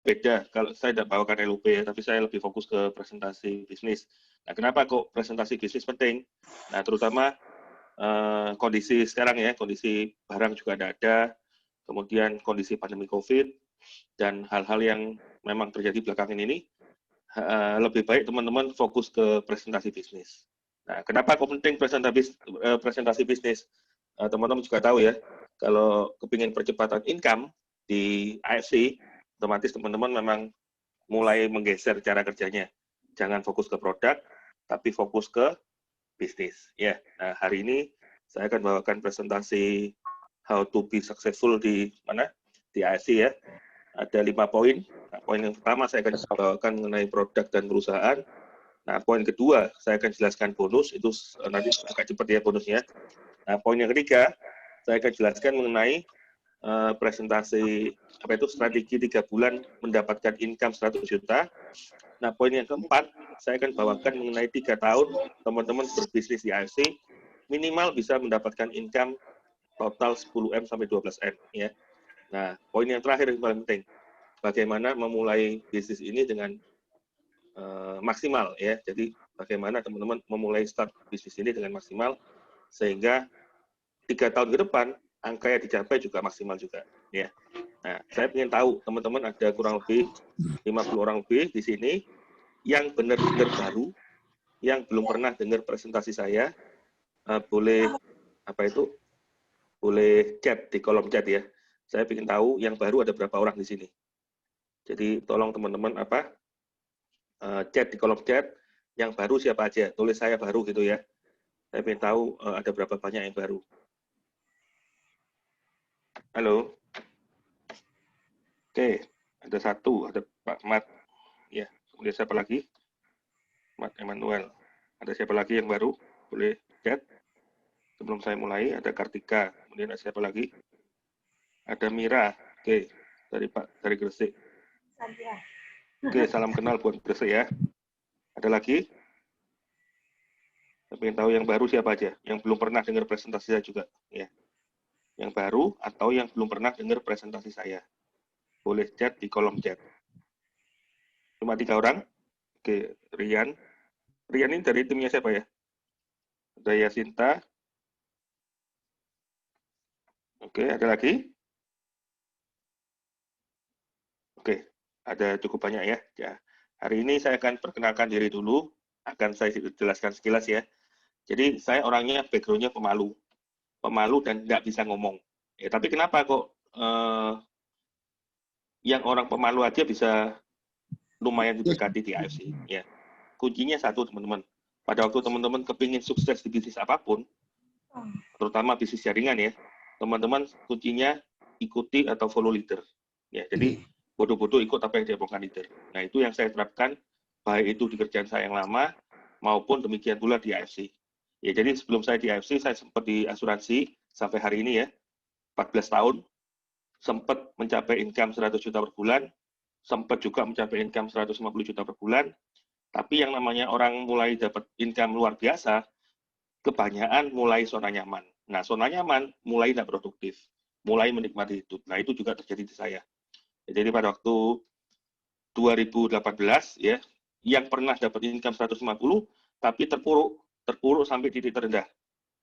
beda. Kalau saya tidak bawakan LUP ya, tapi saya lebih fokus ke presentasi bisnis. Nah, kenapa kok presentasi bisnis penting? Nah, terutama kondisi sekarang ya, kondisi barang juga tidak ada, kemudian kondisi pandemi COVID, dan hal-hal yang memang terjadi belakangan ini, lebih baik teman-teman fokus ke presentasi bisnis. Nah, kenapa kok penting presentasi bisnis? Teman-teman juga tahu ya, kalau kepingin percepatan income di AFC, otomatis teman-teman memang mulai menggeser cara kerjanya. Jangan fokus ke produk, tapi fokus ke bisnis. Ya, nah hari ini saya akan bawakan presentasi how to be successful di mana di AFC ya. Ada 5 poin. Nah, poin yang pertama saya akan bawakan mengenai produk dan perusahaan. Nah, poin kedua saya akan jelaskan bonus, itu nanti agak cepat ya bonusnya. Nah, poin yang ketiga saya akan jelaskan mengenai presentasi strategi 3 bulan mendapatkan income 100 juta. Nah, poin yang keempat saya akan bawakan mengenai 3 tahun teman-teman berbisnis di AFC minimal bisa mendapatkan income total 10M sampai 12M ya. Nah, poin yang terakhir yang paling penting, bagaimana memulai bisnis ini dengan maksimal ya. Jadi bagaimana teman-teman memulai start bisnis ini dengan maksimal sehingga 3 tahun ke depan angka yang dicapai juga maksimal juga ya. Nah, saya ingin tahu teman-teman ada kurang lebih 50 orang lebih di sini yang benar-benar baru, yang belum pernah dengar presentasi saya, boleh boleh chat di kolom chat ya. Saya ingin tahu yang baru ada berapa orang di sini. Jadi tolong teman-teman chat di kolom chat yang baru siapa aja, tulis saya baru gitu ya. Saya ingin tahu ada berapa banyak yang baru. Halo. Oke, ada satu, ada Pak Mat. Ya, kemudian siapa lagi? Mat Emmanuel. Ada siapa lagi yang baru? Boleh chat. Sebelum saya mulai, ada Kartika. Kemudian ada siapa lagi? Ada Mira. Oke, dari Gresik. Oke, salam kenal buat Gresik ya. Ada lagi? Saya ingin tahu yang baru siapa aja, yang belum pernah dengar presentasi saya juga, ya. Yang baru atau yang belum pernah dengar presentasi saya. Boleh chat di kolom chat. Cuma 3 orang. Oke, Rian. Rian ini dari timnya siapa ya? Ada Yasinta. Oke, ada lagi? Oke, ada cukup banyak ya. Ya. Hari ini saya akan perkenalkan diri dulu, akan saya jelaskan sekilas ya. Jadi saya orangnya background-nya pemalu dan tidak bisa ngomong. Ya, tapi kenapa kok yang orang pemalu aja bisa lumayan diberkati di AFC? Ya, kuncinya satu teman-teman. Pada waktu teman-teman kepingin sukses di bisnis apapun, terutama bisnis jaringan ya, teman-teman kuncinya ikuti atau follow leader. Ya, jadi bodoh-bodoh ikut apa yang diomongkan leader. Nah, itu yang saya terapkan, baik itu di kerjaan saya yang lama, maupun demikian pula di AFC. Ya, jadi sebelum saya di AFC, saya sempat di asuransi sampai hari ini ya, 14 tahun, sempat mencapai income 100 juta per bulan, sempat juga mencapai income 150 juta per bulan, tapi yang namanya orang mulai dapat income luar biasa, kebanyakan mulai zona nyaman. Nah, zona nyaman mulai tidak produktif, mulai menikmati hidup. Nah, itu juga terjadi di saya. Jadi pada waktu 2018 ya, yang pernah dapat income 150 tapi terpuruk sampai titik terendah.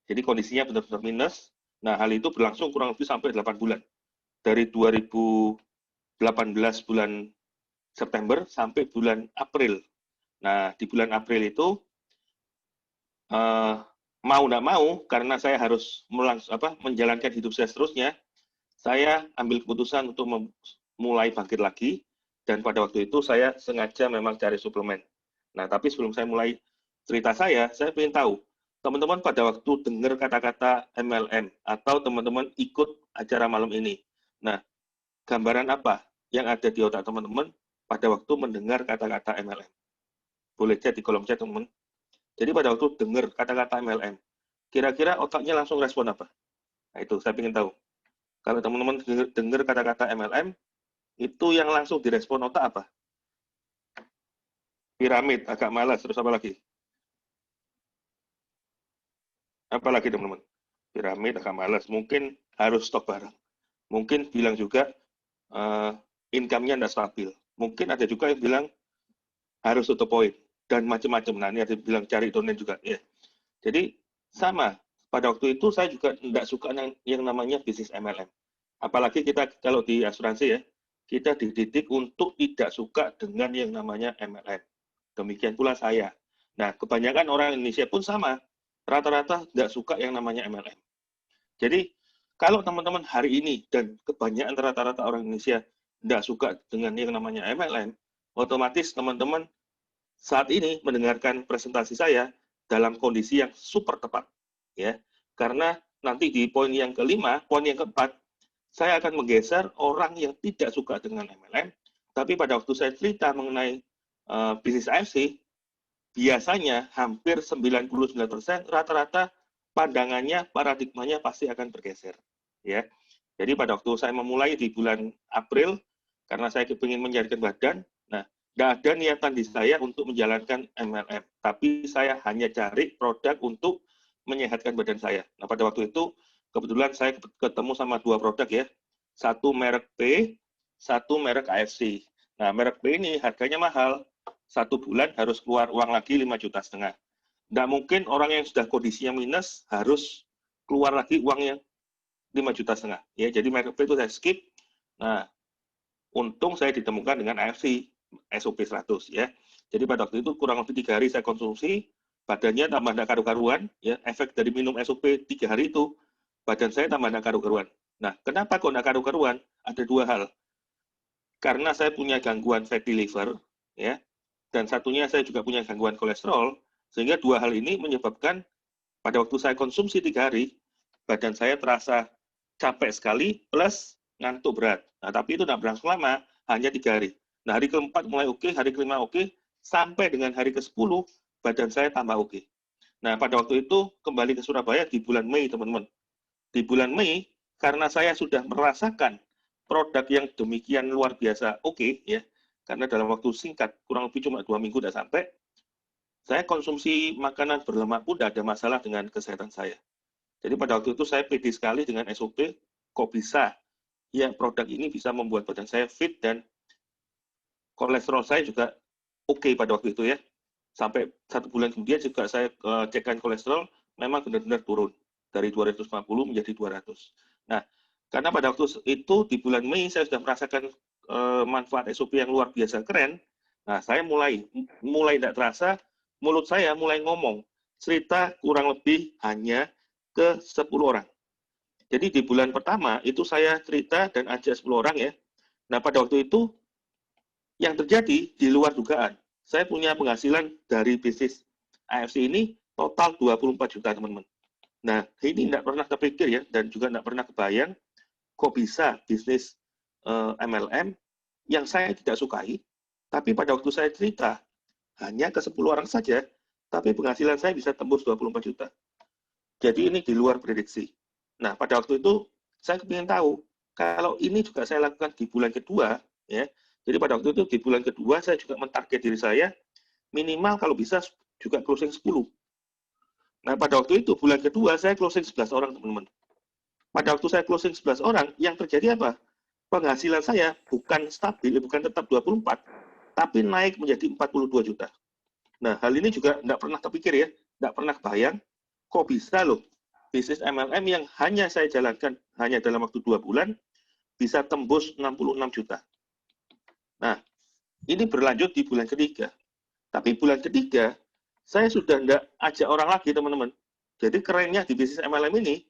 Jadi kondisinya benar-benar minus. Nah, hal itu berlangsung kurang lebih sampai 8 bulan. Dari 2018 bulan September sampai bulan April. Nah, di bulan April itu mau tidak mau, karena saya harus menjalankan hidup saya seterusnya, saya ambil keputusan untuk mulai bangkit lagi, dan pada waktu itu saya sengaja memang cari suplemen. Nah, tapi sebelum saya mulai cerita saya ingin tahu, teman-teman pada waktu dengar kata-kata MLM, atau teman-teman ikut acara malam ini, nah, gambaran apa yang ada di otak teman-teman pada waktu mendengar kata-kata MLM? Boleh chat di kolom chat, teman-teman. Jadi pada waktu dengar kata-kata MLM, kira-kira otaknya langsung respon apa? Nah, itu saya ingin tahu. Kalau teman-teman dengar kata-kata MLM, itu yang langsung direspon otak apa? Piramid, agak malas, terus apa lagi? Apa lagi teman-teman? Piramid, agak malas, mungkin harus stop barang. Mungkin bilang juga income-nya tidak stabil. Mungkin ada juga yang bilang harus tutup poin dan macam-macam. Nah, ini ada yang bilang cari domain juga ya. Jadi sama, pada waktu itu saya juga tidak suka yang namanya bisnis MLM. Apalagi kita kalau di asuransi ya, kita dididik untuk tidak suka dengan yang namanya MLM. Demikian pula saya. Nah, kebanyakan orang Indonesia pun sama. Rata-rata tidak suka yang namanya MLM. Jadi, kalau teman-teman hari ini dan kebanyakan rata-rata orang Indonesia tidak suka dengan yang namanya MLM, otomatis teman-teman saat ini mendengarkan presentasi saya dalam kondisi yang super tepat. Ya, karena nanti di poin yang kelima, poin yang keempat, saya akan menggeser orang yang tidak suka dengan MLM, tapi pada waktu saya cerita mengenai bisnis AFC, biasanya hampir 99% rata-rata pandangannya, paradigmanya pasti akan bergeser. Ya, jadi pada waktu saya memulai di bulan April, karena saya ingin menjadikan badan, nah, tidak ada niatan di saya untuk menjalankan MLM, tapi saya hanya cari produk untuk menyehatkan badan saya. Nah, pada waktu itu, kebetulan saya ketemu sama 2 produk ya, satu merek P, satu merek AFC. Nah, merek P ini harganya mahal, 1 bulan harus keluar uang lagi 5,5 juta. Nggak mungkin orang yang sudah kondisinya minus harus keluar lagi uang yang 5,5 juta. Ya, jadi merek P itu saya skip. Nah, untung saya ditemukan dengan AFC SOP 100 ya. Jadi pada waktu itu kurang lebih 3 hari saya konsumsi, badannya tambah tidak karu-karuan, ya, efek dari minum SOP 3 hari itu, badan saya tambah tidak karu-karuan. Nah, kenapa kok tidak karu-karuan? Ada 2 hal. Karena saya punya gangguan fatty liver, ya, dan satunya saya juga punya gangguan kolesterol, sehingga 2 hal ini menyebabkan pada waktu saya konsumsi 3 hari, badan saya terasa capek sekali, plus ngantuk berat. Nah, tapi itu tidak berlangsung lama, hanya 3 hari. Nah, hari keempat mulai oke, hari kelima oke, sampai dengan hari ke-10, badan saya tambah oke. Nah, pada waktu itu kembali ke Surabaya di bulan Mei, teman-teman. Di bulan Mei, karena saya sudah merasakan produk yang demikian luar biasa oke, ya, karena dalam waktu singkat, kurang lebih cuma 2 minggu sudah sampai, saya konsumsi makanan berlemak pun tidak ada masalah dengan kesehatan saya. Jadi pada waktu itu saya pede sekali dengan SOP, kok bisa ya produk ini bisa membuat badan saya fit dan kolesterol saya juga oke pada waktu itu ya. Sampai 1 bulan kemudian juga saya cekkan kolesterol, memang benar-benar turun dari 250 menjadi 200. Nah, karena pada waktu itu di bulan Mei saya sudah merasakan manfaat SOP yang luar biasa keren. Nah, saya mulai tidak terasa, mulut saya mulai ngomong. Cerita kurang lebih hanya ke 10 orang. Jadi di bulan pertama itu saya cerita dan ajak 10 orang ya. Nah, pada waktu itu yang terjadi di luar dugaan. Saya punya penghasilan dari bisnis AFC ini total 24 juta, teman-teman. Nah, ini tidak pernah kepikir ya, dan juga tidak pernah kebayang kok bisa bisnis MLM yang saya tidak sukai, tapi pada waktu saya cerita, hanya ke 10 orang saja, tapi penghasilan saya bisa tembus 24 juta. Jadi ini di luar prediksi. Nah, pada waktu itu saya ingin tahu, kalau ini juga saya lakukan di bulan kedua, ya. Jadi pada waktu itu di bulan kedua saya juga mentarget diri saya minimal kalau bisa juga closing 10. Nah, pada waktu itu bulan kedua saya closing 11 orang, teman-teman. Pada waktu saya closing 11 orang, yang terjadi apa? Penghasilan saya bukan stabil, bukan tetap 24, tapi naik menjadi 42 juta. Nah, hal ini juga tidak pernah terpikir ya, tidak pernah bayang, kok bisa loh bisnis MLM yang hanya saya jalankan hanya dalam waktu 2 bulan, bisa tembus 66 juta. Nah, ini berlanjut di bulan ketiga. Tapi bulan ketiga, saya sudah tidak ajak orang lagi, teman-teman. Jadi kerennya di bisnis MLM ini,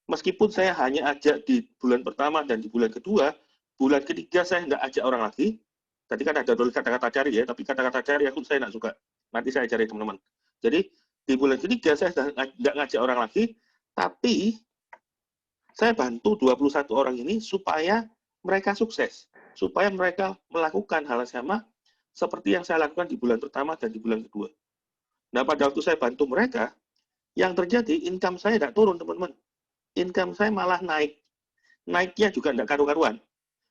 meskipun saya hanya ajak di bulan pertama dan di bulan kedua, bulan ketiga saya tidak ajak orang lagi. Tadi kan ada kata-kata cari ya, tapi kata-kata cari aku saya tidak suka. Nanti saya cari, teman-teman. Jadi di bulan ketiga saya tidak ngajak orang lagi, tapi saya bantu 21 orang ini supaya mereka sukses, supaya mereka melakukan hal yang sama seperti yang saya lakukan di bulan pertama dan di bulan kedua. Nah, pada waktu saya bantu mereka, yang terjadi income saya tidak turun, teman-teman. Income saya malah naik. Naiknya juga tidak karu-karuan.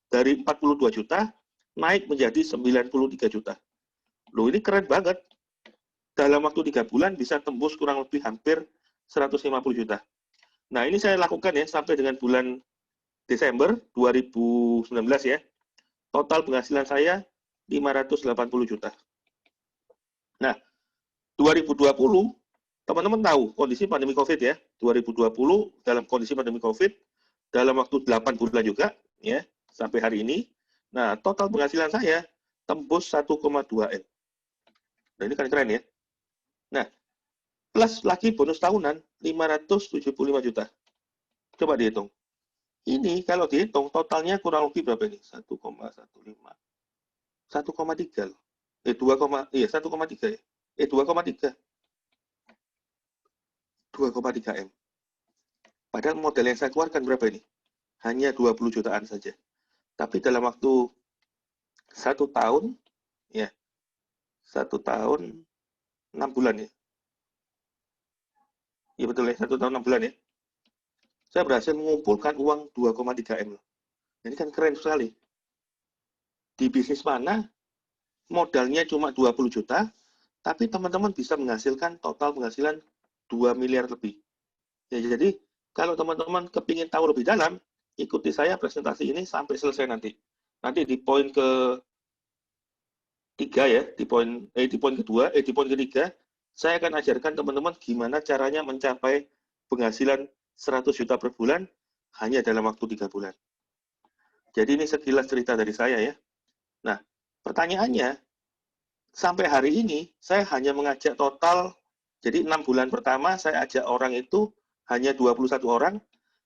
Dari 42 juta, naik menjadi 93 juta. Loh, ini keren banget. Dalam waktu 3 bulan bisa tembus kurang lebih hampir 150 juta. Nah, ini saya lakukan ya sampai dengan bulan Desember 2019 ya. Total penghasilan saya 580 juta. Nah, 2020, teman-teman tahu kondisi pandemi COVID ya. 2020 dalam kondisi pandemi COVID, dalam waktu 8 bulan juga, ya, sampai hari ini. Nah, total penghasilan saya tembus 1,2 M. Nah, ini kan keren ya. Nah, plus lagi bonus tahunan 575 juta. Coba dihitung. Ini kalau dihitung totalnya kurang lebih berapa ini? 1,15. 1,3 loh. 1,3 ya. 2,3. 2,3 M. Padahal modal yang saya keluarkan berapa ini? Hanya 20 jutaan saja. Tapi dalam waktu 1 tahun, ya, 1 tahun 6 bulan ya. Iya betul ya, 1 tahun 6 bulan ya. Saya berhasil mengumpulkan uang 2,3 M. Ini kan keren sekali. Di bisnis mana modalnya cuma 20 juta, tapi teman-teman bisa menghasilkan total penghasilan 2 miliar lebih. Ya, jadi kalau teman-teman kepingin tahu lebih dalam, ikuti saya presentasi ini sampai selesai nanti. Nanti di poin ke-3 ya, di poin ketiga, saya akan ajarkan teman-teman gimana caranya mencapai penghasilan 100 juta per bulan hanya dalam waktu 3 bulan. Jadi ini sekilas cerita dari saya ya. Nah, pertanyaannya, sampai hari ini saya hanya mengajak total, jadi 6 bulan pertama saya ajak orang itu hanya 21 orang,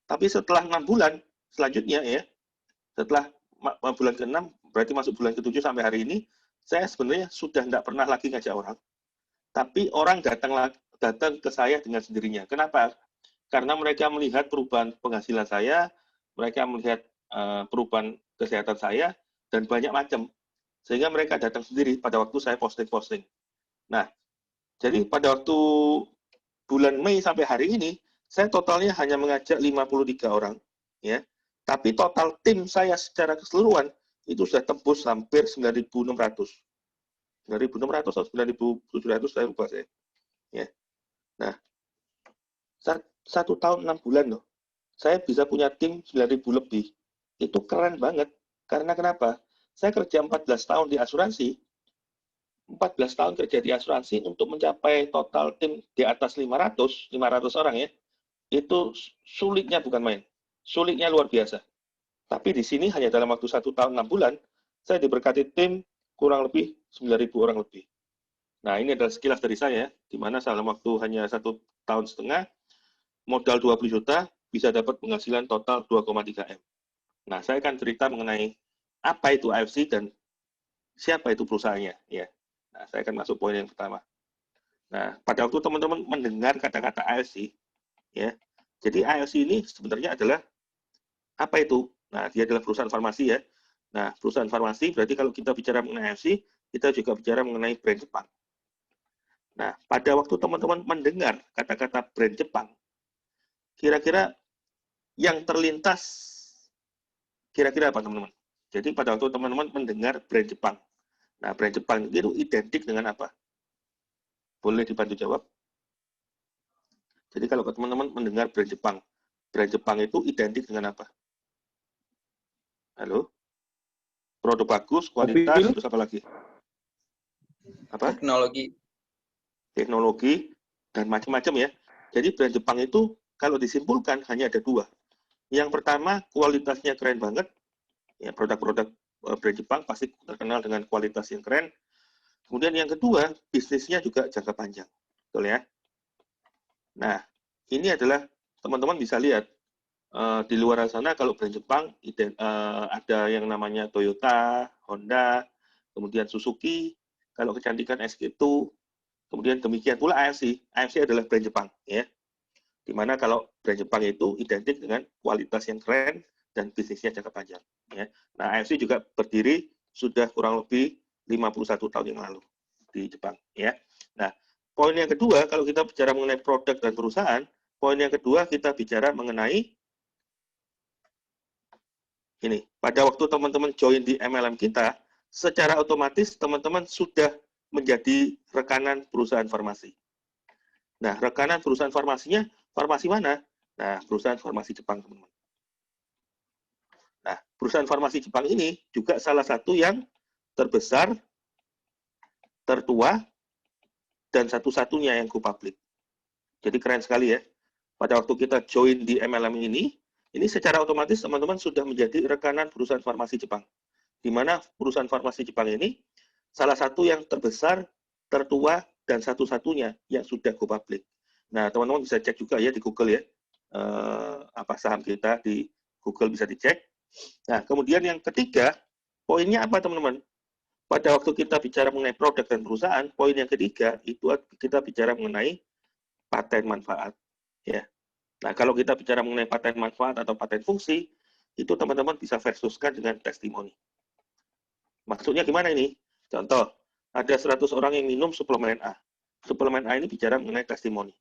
tapi setelah 6 bulan selanjutnya ya, setelah bulan ke-6, berarti masuk bulan ke-7 sampai hari ini, saya sebenarnya sudah tidak pernah lagi ngajak orang. Tapi orang datang ke saya dengan sendirinya. Kenapa? Karena mereka melihat perubahan penghasilan saya, mereka melihat perubahan kesehatan saya, dan banyak macam. Sehingga mereka datang sendiri pada waktu saya posting-posting. Nah, jadi pada waktu bulan Mei sampai hari ini, saya totalnya hanya mengajak 53 orang. Ya. Tapi total tim saya secara keseluruhan itu sudah tembus hampir 9.600. 9.600 atau 9.700, saya lupa saya. Ya. Nah, 1 tahun 6 bulan loh. Saya bisa punya tim 9.000 lebih. Itu keren banget. Karena kenapa? Saya kerja 14 tahun di asuransi, 14 tahun kerja di asuransi untuk mencapai total tim di atas 500 orang ya, itu sulitnya bukan main. Sulitnya luar biasa. Tapi di sini hanya dalam waktu 1 tahun 6 bulan, saya diberkati tim kurang lebih 9.000 orang lebih. Nah, ini adalah sekilas dari saya, di mana dalam waktu hanya 1 tahun setengah, modal 20 juta, bisa dapat penghasilan total 2,3 M. Nah, saya akan cerita mengenai apa itu AFC dan siapa itu perusahaannya. Ya. Nah, saya akan masuk poin yang pertama. Nah, pada waktu teman-teman mendengar kata-kata AFC, ya, jadi AFC ini sebenarnya adalah apa itu? Nah, dia adalah perusahaan farmasi ya. Nah, perusahaan farmasi berarti kalau kita bicara mengenai AFC, kita juga bicara mengenai brand Jepang. Nah, pada waktu teman-teman mendengar kata-kata brand Jepang, kira-kira yang terlintas kira-kira apa teman-teman? Jadi pada waktu teman-teman mendengar brand Jepang, nah brand Jepang itu identik dengan apa? Boleh dibantu jawab? Jadi kalau teman-teman mendengar brand Jepang itu identik dengan apa? Halo? Produk bagus, kualitas, mobil, terus apa lagi? Apa? Teknologi, dan macam-macam ya. Jadi brand Jepang itu kalau disimpulkan hanya ada 2. Yang pertama, kualitasnya keren banget. Ya, produk-produk brand Jepang pasti terkenal dengan kualitas yang keren. Kemudian yang kedua, bisnisnya juga jangka panjang. Betul ya? Nah, ini adalah teman-teman bisa lihat di luar sana kalau brand Jepang ada yang namanya Toyota, Honda, kemudian Suzuki, kalau kecantikan SK2, kemudian demikian pula AFC. AFC adalah brand Jepang ya. Dimana kalau brand Jepang itu identik dengan kualitas yang keren dan bisnisnya jangka panjang. Ya. Nah, AFC juga berdiri sudah kurang lebih 51 tahun yang lalu di Jepang. Ya. Nah, poin yang kedua, kalau kita bicara mengenai produk dan perusahaan, poin yang kedua kita bicara mengenai ini. Pada waktu teman-teman join di MLM kita, secara otomatis teman-teman sudah menjadi rekanan perusahaan farmasi. Nah, rekanan perusahaan farmasinya, farmasi mana? Nah, perusahaan farmasi Jepang, teman-teman. Nah, perusahaan farmasi Jepang ini juga salah satu yang terbesar, tertua, dan satu-satunya yang go public. Jadi keren sekali ya. Pada waktu kita join di MLM ini secara otomatis teman-teman sudah menjadi rekanan perusahaan farmasi Jepang. Di mana perusahaan farmasi Jepang ini salah satu yang terbesar, tertua, dan satu-satunya yang sudah go public. Nah, teman-teman bisa cek juga ya di Google ya, apa saham kita di Google bisa dicek. Nah, kemudian yang ketiga, poinnya apa teman-teman? Pada waktu kita bicara mengenai produk dan perusahaan, poin yang ketiga itu kita bicara mengenai paten manfaat. Ya. Nah, kalau kita bicara mengenai paten manfaat atau paten fungsi, itu teman-teman bisa versuskan dengan testimoni. Maksudnya gimana ini? Contoh, ada 100 orang yang minum suplemen A. Suplemen A ini bicara mengenai testimoni.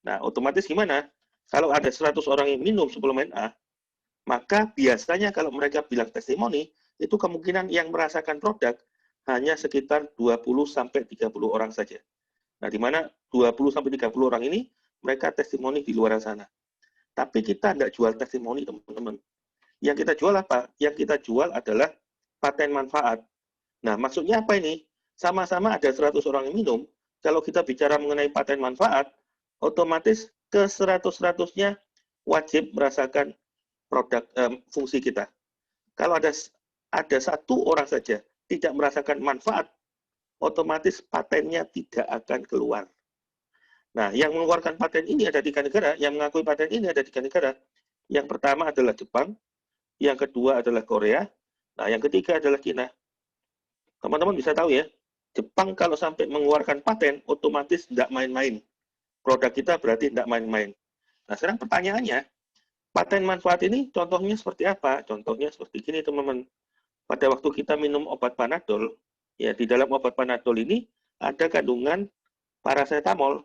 Nah, otomatis gimana? Kalau ada 100 orang yang minum suplemen A, maka biasanya kalau mereka bilang testimoni, itu kemungkinan yang merasakan produk hanya sekitar 20-30 orang saja. Nah, di mana 20-30 orang ini, mereka testimoni di luar sana. Tapi kita tidak jual testimoni, teman-teman. Yang kita jual apa? Yang kita jual adalah paten manfaat. Nah, maksudnya apa ini? Sama-sama ada 100 orang yang minum, kalau kita bicara mengenai paten manfaat, otomatis ke 100-100-nya wajib merasakan produk fungsi kita. Kalau ada satu orang saja tidak merasakan manfaat, otomatis patennya tidak akan keluar. Nah, yang mengeluarkan paten ini ada 3 negara, yang mengakui paten ini ada 3 negara. Yang pertama adalah Jepang, yang kedua adalah Korea, nah yang ketiga adalah China. Teman-teman bisa tahu ya, Jepang kalau sampai mengeluarkan paten, otomatis tidak main-main. Produk kita berarti tidak main-main. Nah, sekarang pertanyaannya, paten manfaat ini contohnya seperti apa? Contohnya seperti gini, teman-teman. Pada waktu kita minum obat Panadol, ya di dalam obat Panadol ini ada kandungan paracetamol.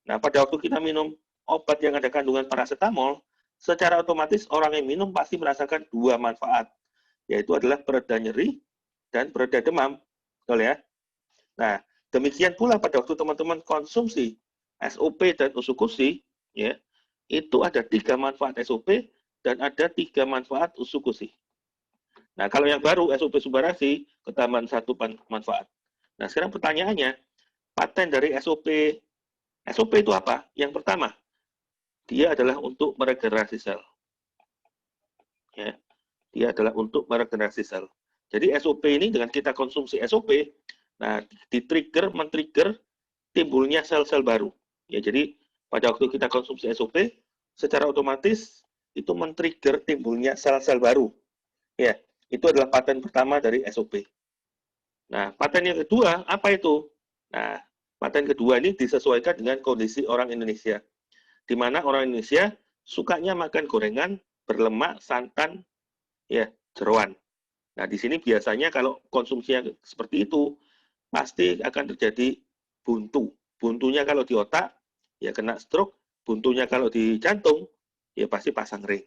Nah, pada waktu kita minum obat yang ada kandungan paracetamol, secara otomatis orang yang minum pasti merasakan 2 manfaat, yaitu adalah pereda nyeri dan pereda demam. Betul ya? Nah, demikian pula pada waktu teman-teman konsumsi SOP dan usukushi, ya, itu ada 3 manfaat SOP dan ada 3 manfaat usukushi. Nah, kalau yang baru SOP Subarashi ketambahan 1 manfaat. Nah, sekarang pertanyaannya, paten dari SOP itu apa? Yang pertama, dia adalah untuk meregenerasi sel. Ya, dia adalah untuk meregenerasi sel. Jadi SOP ini dengan kita konsumsi SOP, nah men-trigger timbulnya sel-sel baru. Ya, jadi pada waktu kita konsumsi SOP, secara otomatis itu men-trigger timbulnya sel-sel baru. Ya, itu adalah paten pertama dari SOP. Nah, paten yang kedua apa itu? Nah, paten kedua ini disesuaikan dengan kondisi orang Indonesia. Di mana orang Indonesia sukanya makan gorengan, berlemak, santan, ya, jeroan. Nah, di sini biasanya kalau konsumsinya seperti itu, pasti akan terjadi buntu. Buntunya kalau di otak, ya kena stroke. Buntunya kalau di jantung, ya pasti pasang ring.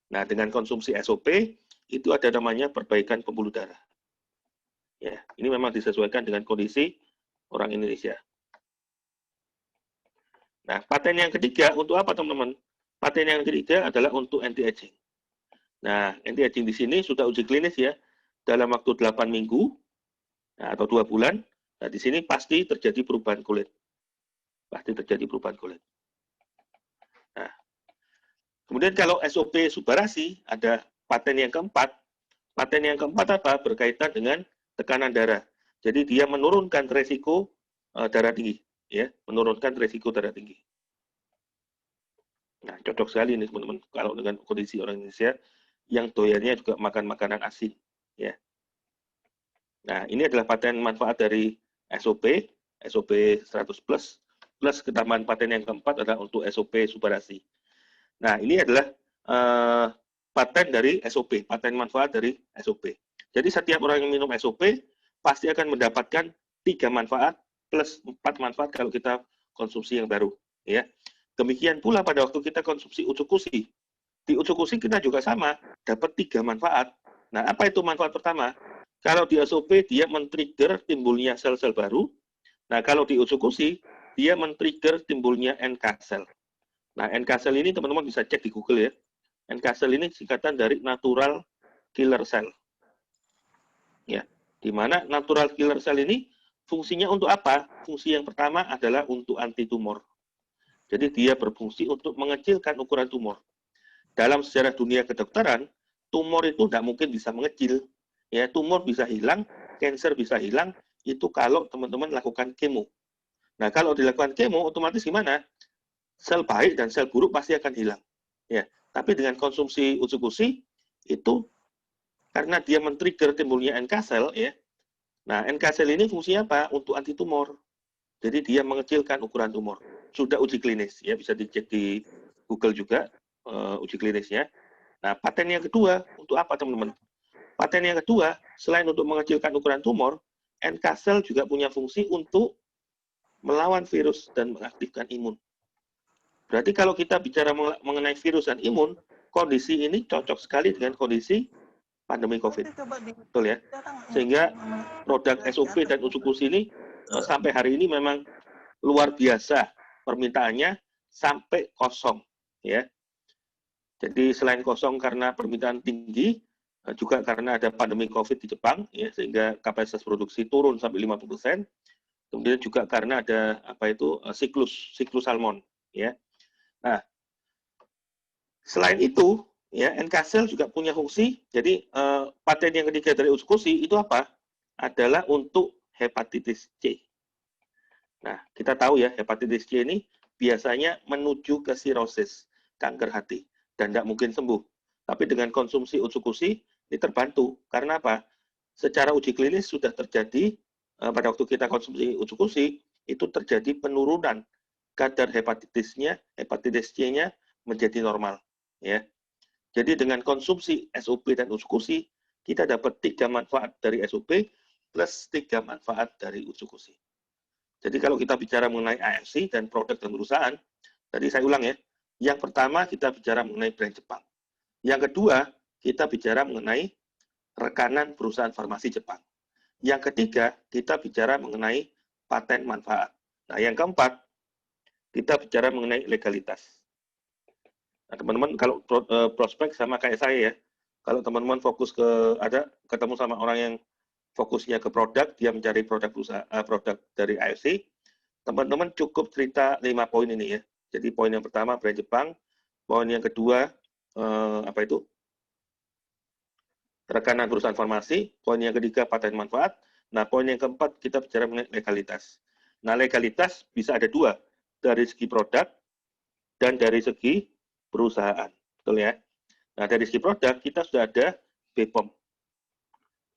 Nah, dengan konsumsi SOP, itu ada namanya perbaikan pembuluh darah. Ya, ini memang disesuaikan dengan kondisi orang Indonesia. Nah, paten yang ketiga untuk apa, teman-teman? Paten yang ketiga adalah untuk anti-aging. Nah, anti-aging di sini sudah uji klinis ya, dalam waktu 8 minggu, nah, atau 2 bulan. Nah, di sini pasti terjadi perubahan kulit. Pasti terjadi perubahan kulit. Nah, kemudian kalau SOP Subarashi, ada paten yang keempat. Paten yang keempat apa? Berkaitan dengan tekanan darah. Jadi dia menurunkan resiko darah tinggi. Ya, menurunkan resiko darah tinggi. Nah, cocok sekali ini teman-teman kalau dengan kondisi orang Indonesia yang doyannya juga makan makanan asin, ya. Nah, ini adalah paten manfaat dari SOP 100 plus ketambahan paten yang keempat adalah untuk SOP Subarashi. Nah, ini adalah paten dari SOP, paten manfaat dari SOP. Jadi setiap orang yang minum SOP pasti akan mendapatkan 3 manfaat plus 4 manfaat kalau kita konsumsi yang baru, ya. Demikian pula pada waktu kita konsumsi usukushi. Di usukushi kita juga sama, dapat 3 manfaat. Nah, apa itu manfaat pertama? Kalau di SOP, dia men-trigger timbulnya sel-sel baru. Nah, kalau di usukushi, dia men-trigger timbulnya NK cell. Nah, NK cell ini teman-teman bisa cek di Google ya. NK cell ini singkatan dari natural killer cell. Ya. Di mana natural killer cell ini fungsinya untuk apa? Fungsi yang pertama adalah untuk anti tumor. Jadi dia berfungsi untuk mengecilkan ukuran tumor. Dalam sejarah dunia kedokteran, tumor itu tidak mungkin bisa mengecil. Ya, tumor bisa hilang, cancer bisa hilang, itu kalau teman-teman lakukan kemo. Nah, kalau dilakukan kemo, otomatis gimana? Sel baik dan sel buruk pasti akan hilang. Ya, tapi dengan konsumsi uji itu karena dia men-trigger timbulnya NK cell, ya. Nah, NK cell ini fungsinya apa? Untuk anti tumor. Jadi dia mengecilkan ukuran tumor. Sudah uji klinis, ya bisa dicek di Google juga uji klinisnya. Nah, paten yang kedua untuk apa, teman-teman? Paten yang kedua, selain untuk mengecilkan ukuran tumor, NK cell juga punya fungsi untuk melawan virus dan mengaktifkan imun. Berarti kalau kita bicara mengenai virus dan imun, kondisi ini cocok sekali dengan kondisi pandemi COVID. Betul ya? Sehingga produk SOP dan uji ini sampai hari ini memang luar biasa permintaannya sampai kosong. Ya. Jadi selain kosong karena permintaan tinggi, juga karena ada pandemi COVID di Jepang, ya, sehingga kapasitas produksi turun sampai 50%. Kemudian juga karena ada siklus salmon, ya. Nah, selain itu, ya, NK cell juga punya fungsi. Jadi paten yang ketiga dari uji itu apa? Adalah untuk hepatitis C. Nah, kita tahu ya, hepatitis C ini biasanya menuju ke sirosis, kanker hati, dan tidak mungkin sembuh. Tapi dengan konsumsi uji ini terbantu. Karena apa? Secara uji klinis sudah terjadi, pada waktu kita konsumsi uji itu terjadi penurunan kadar hepatitis C-nya menjadi normal. Ya. Jadi dengan konsumsi SOP dan uji kita dapat 3 manfaat dari SOP plus 3 manfaat dari uji. Jadi kalau kita bicara mengenai AFC dan produk dan perusahaan, tadi saya ulang ya, yang pertama kita bicara mengenai brand Jepang. Yang kedua, kita bicara mengenai rekanan perusahaan farmasi Jepang. Yang ketiga, kita bicara mengenai paten manfaat. Nah, yang keempat, kita bicara mengenai legalitas. Nah, teman-teman kalau prospek sama kayak saya ya, kalau teman-teman fokus ketemu sama orang yang fokusnya ke produk, dia mencari produk dari AFC, teman-teman cukup cerita 5 poin ini ya. Jadi poin yang pertama brand Jepang, poin yang kedua rekanan perusahaan farmasi, poin yang ketiga paten manfaat, nah poin yang keempat kita bicara mengenai legalitas. Nah legalitas bisa ada dua, dari segi produk dan dari segi perusahaan, betul ya. Nah dari segi produk kita sudah ada BPOM,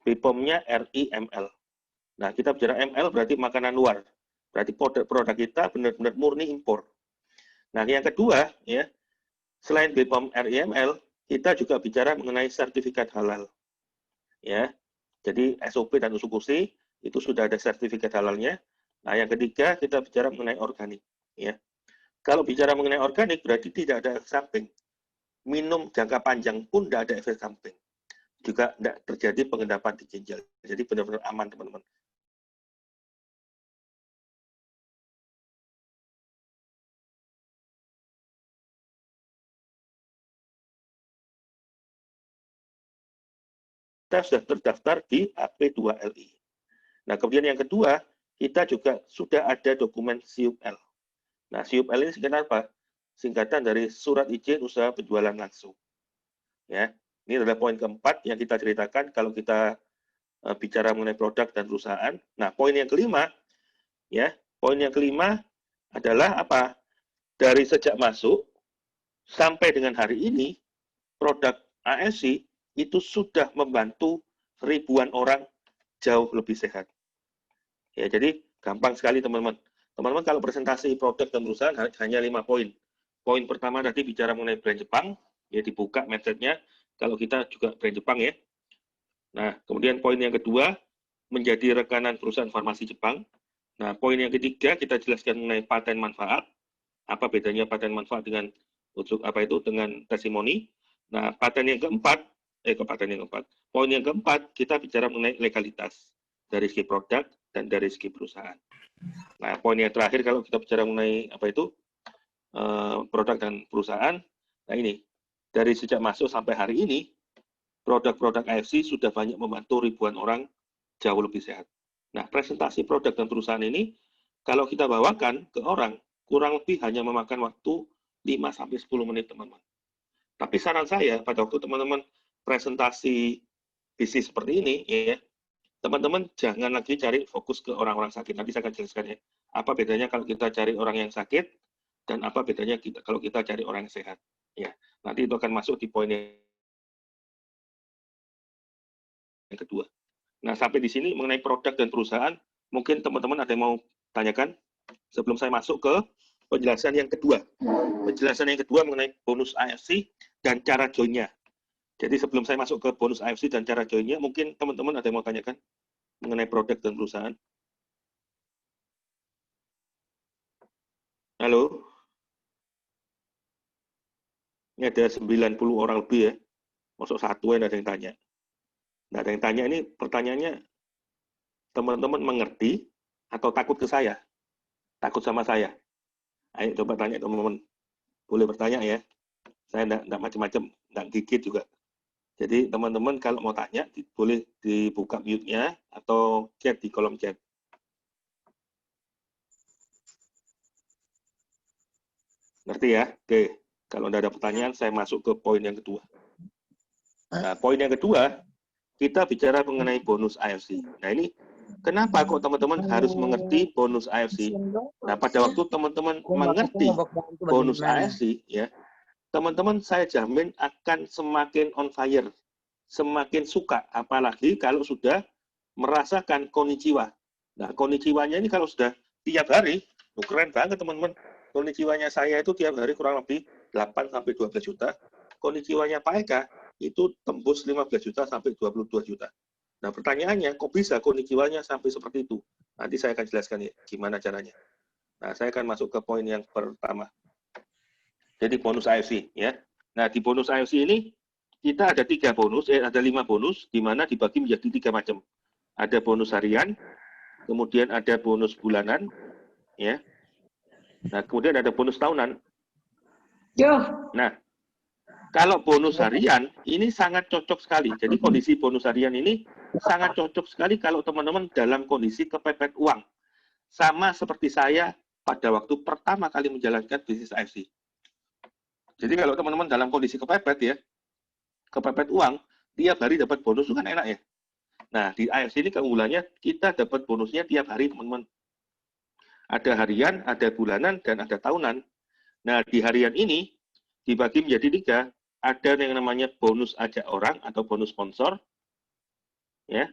BPOM-nya RIML. Nah kita bicara ML berarti makanan luar, berarti produk kita benar-benar murni impor. Nah yang kedua ya, selain BPOM RIML, kita juga bicara mengenai sertifikat halal. Ya, jadi SOP dan uji itu sudah ada sertifikat halalnya. Nah, yang ketiga kita bicara mengenai organik. Ya, kalau bicara mengenai organik berarti tidak ada efek samping. Minum jangka panjang pun tidak ada efek samping. Juga tidak terjadi pengendapan di ginjal. Jadi benar-benar aman teman-teman. Kita sudah terdaftar di AP2LI. Nah, kemudian yang kedua, kita juga sudah ada dokumen SIUP-L. Nah, SIUP-L ini singkatan apa? Singkatan dari Surat Izin Usaha Penjualan Langsung. Ya, ini adalah poin keempat yang kita ceritakan kalau kita bicara mengenai produk dan perusahaan. Nah, poin yang kelima, ya, poin yang kelima adalah apa? Dari sejak masuk sampai dengan hari ini, produk ASI itu sudah membantu ribuan orang jauh lebih sehat. Ya, jadi gampang sekali teman-teman. Teman-teman kalau presentasi produk dan perusahaan hanya 5 poin. Poin pertama tadi bicara mengenai brand Jepang, ya dibuka mindset-nya. Kalau kita juga brand Jepang ya. Nah, kemudian poin yang kedua, menjadi rekanan perusahaan farmasi Jepang. Nah, poin yang ketiga kita jelaskan mengenai paten manfaat. Apa bedanya paten manfaat dengan dengan testimoni. Nah, paten yang keempat, poin yang keempat kita bicara mengenai legalitas dari segi produk dan dari segi perusahaan. Nah, poin yang terakhir kalau kita bicara mengenai produk dan perusahaan, nah ini dari sejak masuk sampai hari ini produk-produk AFC sudah banyak membantu ribuan orang jauh lebih sehat. Nah, presentasi produk dan perusahaan ini, kalau kita bawakan ke orang, kurang lebih hanya memakan waktu 5-10 menit, teman-teman. Tapi saran saya, pada waktu teman-teman presentasi bisnis seperti ini, ya, teman-teman jangan lagi cari fokus ke orang-orang sakit. Nanti saya akan jelaskan ya, apa bedanya kalau kita cari orang yang sakit, dan apa bedanya kalau kita cari orang yang sehat. Ya, nanti itu akan masuk di poin yang kedua. Nah, sampai di sini mengenai produk dan perusahaan, mungkin teman-teman ada yang mau tanyakan sebelum saya masuk ke penjelasan yang kedua. Penjelasan yang kedua mengenai bonus AFC dan cara join-nya. Jadi sebelum saya masuk ke bonus AFC dan cara join-nya, mungkin teman-teman ada yang mau tanyakan mengenai produk dan perusahaan. Halo? Ini ada 90 orang lebih ya. Masuk satu yang ada yang tanya. Nah, ada yang tanya ini pertanyaannya, teman-teman mengerti atau takut ke saya? Takut sama saya? Ayo coba tanya teman-teman. Boleh bertanya ya. Saya enggak macam-macam, enggak gigit juga. Jadi teman-teman kalau mau tanya, boleh dibuka mute-nya atau chat di kolom chat. Ngerti ya? Oke. Kalau enggak ada pertanyaan, saya masuk ke poin yang kedua. Nah, poin yang kedua, kita bicara mengenai bonus AFC. Nah, ini kenapa kok teman-teman harus mengerti bonus AFC? Nah, pada waktu teman-teman mengerti bonus AFC, ya, teman-teman saya jamin akan semakin on fire, semakin suka, apalagi kalau sudah merasakan konnichiwa. Nah, konnichiwanya ini kalau sudah tiap hari, keren banget teman-teman. Konnichiwanya saya itu tiap hari kurang lebih 8-12 juta. Konnichiwanya Pak Eka itu tembus 15 juta sampai 22 juta. Nah, pertanyaannya, kok bisa konnichiwanya sampai seperti itu? Nanti saya akan jelaskan ya, gimana caranya. Nah, saya akan masuk ke poin yang pertama. Jadi bonus AFC ya. Nah, di bonus AFC ini kita ada 3 bonus, ada 5 bonus, di mana dibagi menjadi 3 macam. Ada bonus harian, kemudian ada bonus bulanan, ya. Nah, kemudian ada bonus tahunan. Nah, kalau bonus harian ini sangat cocok sekali. Jadi kondisi bonus harian ini sangat cocok sekali kalau teman-teman dalam kondisi kepepet uang. Sama seperti saya pada waktu pertama kali menjalankan bisnis AFC. Jadi kalau teman-teman dalam kondisi kepepet ya, kepepet uang, tiap hari dapat bonus itu kan enak ya. Nah, di AFC ini keunggulannya kita dapat bonusnya tiap hari, teman-teman. Ada harian, ada bulanan, dan ada tahunan. Nah, di harian ini dibagi menjadi 3. Ada yang namanya bonus ajak orang atau bonus sponsor, ya.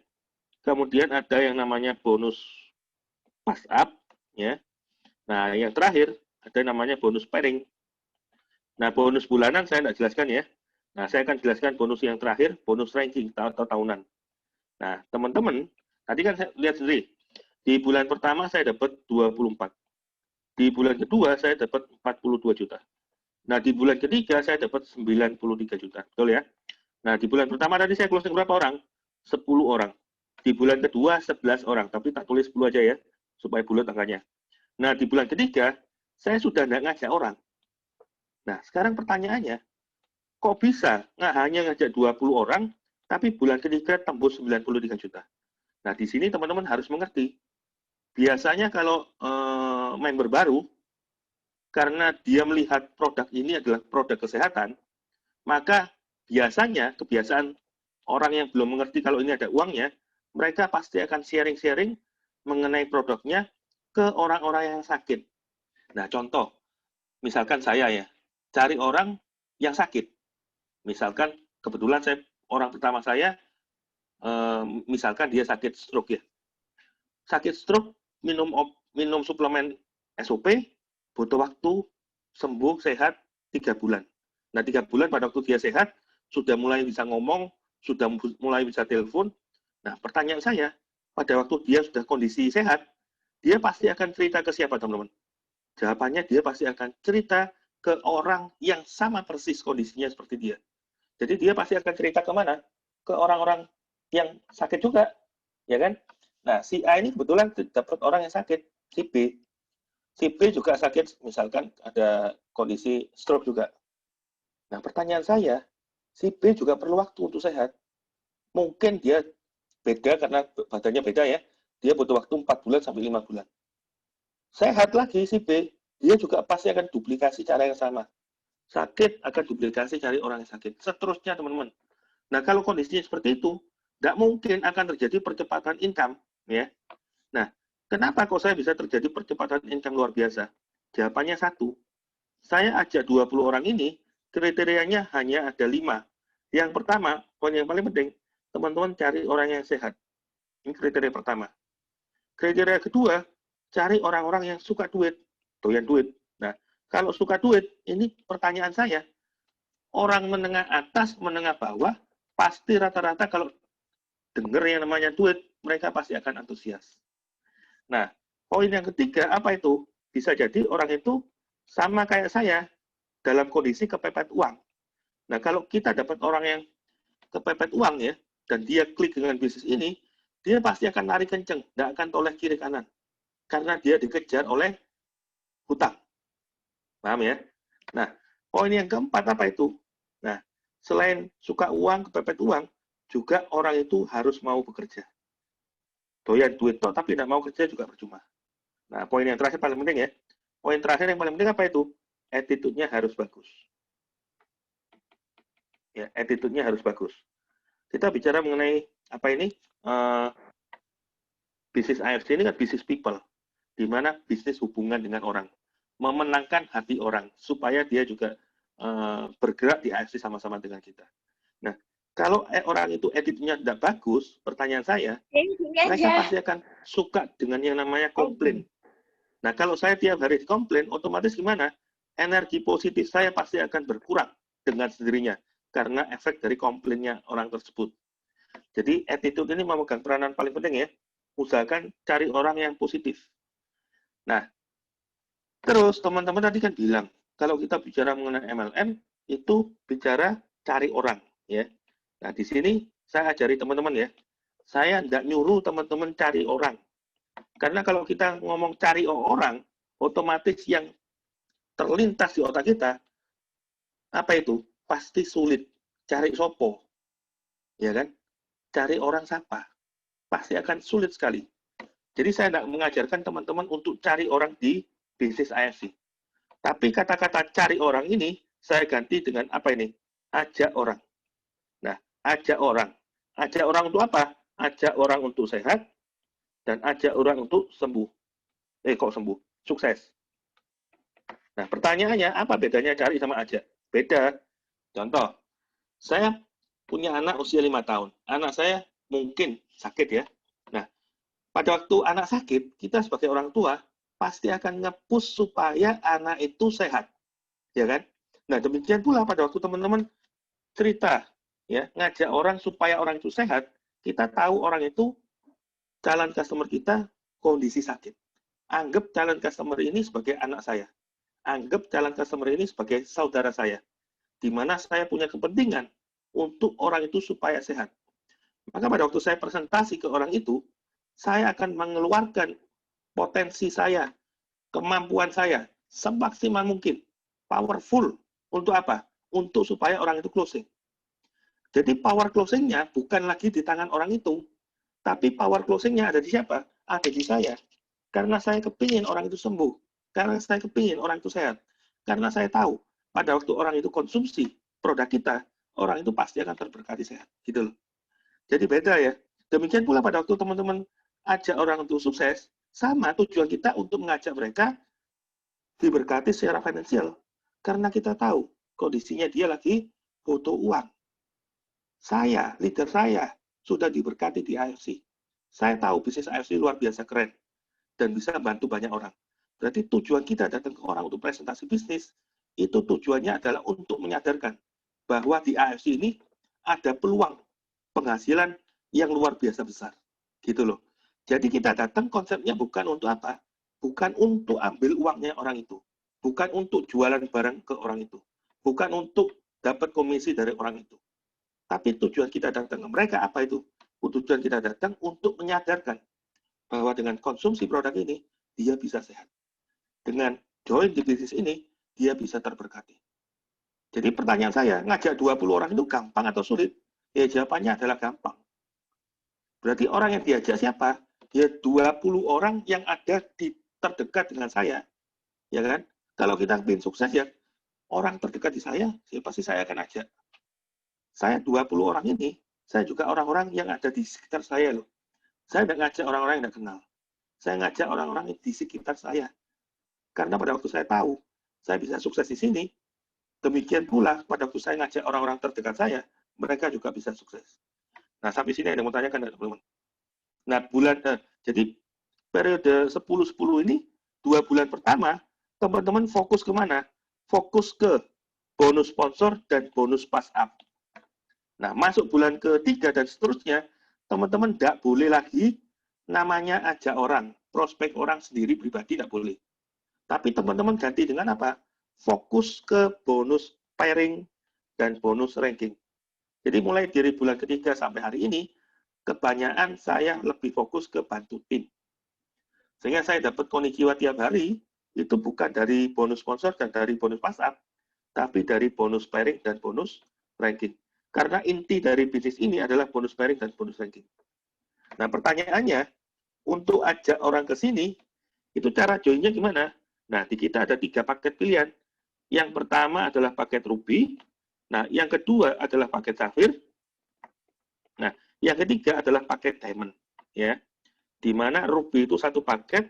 Kemudian ada yang namanya bonus pass up, ya. Nah, yang terakhir ada yang namanya bonus pairing. Nah, bonus bulanan saya tidak jelaskan ya. Nah, saya akan jelaskan bonus yang terakhir, bonus ranking atau tahunan. Nah, teman-teman, tadi kan saya lihat sendiri, di bulan pertama saya dapat 24. Di bulan kedua saya dapat 42 juta. Nah, di bulan ketiga saya dapat 93 juta. Betul ya? Nah, di bulan pertama tadi saya closing berapa orang? 10 orang. Di bulan kedua 11 orang, tapi tak tulis 10 aja ya, supaya bulat angkanya. Nah, di bulan ketiga saya sudah tidak ngajak orang. Nah, sekarang pertanyaannya, kok bisa nggak hanya ngajak 20 orang, tapi bulan ketiga tembus 93 juta? Nah, di sini teman-teman harus mengerti. Biasanya kalau member baru, karena dia melihat produk ini adalah produk kesehatan, maka biasanya kebiasaan orang yang belum mengerti kalau ini ada uangnya, mereka pasti akan sharing-sharing mengenai produknya ke orang-orang yang sakit. Nah, contoh, misalkan saya ya, cari orang yang sakit. Misalkan kebetulan orang pertama saya, misalkan dia sakit stroke ya. Sakit stroke, minum suplemen SOP, butuh waktu sembuh, sehat 3 bulan. Nah, 3 bulan pada waktu dia sehat, sudah mulai bisa ngomong, sudah mulai bisa telepon. Nah, pertanyaan saya, pada waktu dia sudah kondisi sehat, dia pasti akan cerita ke siapa, teman-teman? Jawabannya dia pasti akan cerita ke orang yang sama persis kondisinya seperti dia. Jadi dia pasti akan cerita kemana? Ke orang-orang yang sakit juga, ya kan? Nah, si A ini kebetulan dapat orang yang sakit, si B. Si B juga sakit, misalkan ada kondisi stroke juga. Nah, pertanyaan saya, si B juga perlu waktu untuk sehat. Mungkin dia beda karena badannya beda ya. Dia butuh waktu 4 bulan sampai 5 bulan. Sehat lagi si B, dia juga pasti akan duplikasi cara yang sama. Sakit akan duplikasi cari orang yang sakit. Seterusnya teman-teman. Nah kalau kondisinya seperti itu, nggak mungkin akan terjadi percepatan income. Ya. Nah, kenapa kok saya bisa terjadi percepatan income luar biasa? Jawabannya satu. Saya ajak 20 orang ini, kriterianya hanya ada 5. Yang pertama, poin yang paling penting, teman-teman cari orang yang sehat. Ini kriteria pertama. Kriteria kedua, cari orang-orang yang suka duit, doyan duit. Nah, kalau suka duit, ini pertanyaan saya, orang menengah atas, menengah bawah, pasti rata-rata kalau dengar yang namanya duit, mereka pasti akan antusias. Nah, poin yang ketiga, apa itu? Bisa jadi orang itu sama kayak saya, dalam kondisi kepepet uang. Nah, kalau kita dapat orang yang kepepet uang ya, dan dia klik dengan bisnis ini, dia pasti akan lari kenceng, nggak akan toleh kiri kanan. Karena dia dikejar oleh hutang. Paham ya? Nah, poin yang keempat apa itu? Nah, selain suka uang, kepepet uang, juga orang itu harus mau bekerja. Doyan duit toh, tapi tidak mau kerja juga percuma. Nah, poin yang terakhir paling penting ya. Poin terakhir yang paling penting apa itu? Attitude-nya harus bagus. Ya, attitude-nya harus bagus. Kita bicara mengenai apa ini? Bisnis AFC ini kan bisnis people, di mana bisnis hubungan dengan orang, memenangkan hati orang, supaya dia juga bergerak di AFC sama-sama dengan kita. Nah, kalau orang itu attitude-nya tidak bagus, pertanyaan saya, mereka pasti akan suka dengan yang namanya komplain. Nah, kalau saya tiap hari komplain, otomatis gimana? Energi positif saya pasti akan berkurang dengan sendirinya, karena efek dari komplainnya orang tersebut. Jadi, attitude ini memegang peranan paling penting ya. Usahakan cari orang yang positif. Nah, terus teman-teman tadi kan bilang, kalau kita bicara mengenai MLM, itu bicara cari orang. Ya. Nah, di sini saya ajari teman-teman ya, saya nggak nyuruh teman-teman cari orang. Karena kalau kita ngomong cari orang, otomatis yang terlintas di otak kita, apa itu? Pasti sulit. Cari sopo. Ya kan? Cari orang siapa? Pasti akan sulit sekali. Jadi saya tidak mengajarkan teman-teman untuk cari orang di bisnis AFC. Tapi kata-kata cari orang ini, saya ganti dengan apa ini? Ajak orang. Nah, ajak orang. Ajak orang untuk apa? Ajak orang untuk sehat, dan ajak orang untuk sembuh. Kok sembuh? Sukses. Nah, pertanyaannya, apa bedanya cari sama ajak? Beda. Contoh, saya punya anak usia 5 tahun. Anak saya mungkin sakit ya. Nah, pada waktu anak sakit, kita sebagai orang tua pasti akan nge-push supaya anak itu sehat. Ya kan? Nah, demikian pula pada waktu teman-teman cerita, ya, ngajak orang supaya orang itu sehat, kita tahu orang itu, calon customer kita, kondisi sakit. Anggap calon customer ini sebagai anak saya. Anggap calon customer ini sebagai saudara saya. Di mana saya punya kepentingan untuk orang itu supaya sehat. Maka pada waktu saya presentasi ke orang itu, saya akan mengeluarkan potensi saya, kemampuan saya, semaksimal mungkin, powerful, untuk apa? Untuk supaya orang itu closing. Jadi power closing-nya bukan lagi di tangan orang itu, tapi power closing-nya ada di siapa? Ada di saya. Karena saya kepingin orang itu sembuh, karena saya kepingin orang itu sehat, karena saya tahu pada waktu orang itu konsumsi produk kita, orang itu pasti akan terberkati sehat. Gitu loh. Jadi beda ya. Demikian pula pada waktu teman-teman ajak orang untuk sukses, sama tujuan kita untuk mengajak mereka diberkati secara finansial. Karena kita tahu kondisinya dia lagi butuh uang. Saya, leader saya, sudah diberkati di AFC. Saya tahu bisnis AFC luar biasa keren dan bisa bantu banyak orang. Berarti tujuan kita datang ke orang untuk presentasi bisnis, itu tujuannya adalah untuk menyadarkan bahwa di AFC ini ada peluang penghasilan yang luar biasa besar. Gitu loh. Jadi kita datang konsepnya bukan untuk apa? Bukan untuk ambil uangnya orang itu. Bukan untuk jualan barang ke orang itu. Bukan untuk dapat komisi dari orang itu. Tapi tujuan kita datang ke mereka apa itu? Tujuan kita datang untuk menyadarkan bahwa dengan konsumsi produk ini, dia bisa sehat. Dengan join di bisnis ini, dia bisa terberkati. Jadi pertanyaan saya, ngajak 20 orang itu gampang atau sulit? Ya jawabannya adalah gampang. Berarti orang yang diajak siapa? Ya 20 orang yang ada di terdekat dengan saya, ya kan? Kalau kita ingin sukses ya orang terdekat di saya, ya pasti saya akan ajak. Saya 20 orang ini, saya juga orang-orang yang ada di sekitar saya loh. Saya tidak ngajak orang-orang yang tidak kenal. Saya ngajak orang-orang di sekitar saya. Karena pada waktu saya tahu, saya bisa sukses di sini, demikian pula pada waktu saya ngajak orang-orang terdekat saya, mereka juga bisa sukses. Nah, sampai sini ada yang mau tanyakan, teman-teman. Nah, jadi periode 10-10 ini, 2 bulan pertama, teman-teman fokus kemana? Fokus ke bonus sponsor dan bonus pass up. Nah, masuk bulan ketiga dan seterusnya, teman-teman tidak boleh lagi namanya ajak orang, prospek orang sendiri pribadi tidak boleh. Tapi teman-teman ganti dengan apa? Fokus ke bonus pairing dan bonus ranking. Jadi mulai dari bulan ketiga sampai hari ini, kebanyakan saya lebih fokus ke bantu tim. Sehingga saya dapat konnichiwa tiap hari, itu bukan dari bonus sponsor dan dari bonus pass up, tapi dari bonus pairing dan bonus ranking. Karena inti dari bisnis ini adalah bonus pairing dan bonus ranking. Nah, pertanyaannya, untuk ajak orang ke sini, itu cara joinnya gimana? Nah, di kita ada 3 paket pilihan. Yang pertama adalah paket Ruby. Nah, yang kedua adalah paket Safir. Nah, yang ketiga adalah paket Diamond. Ya, di mana Ruby itu 1 paket,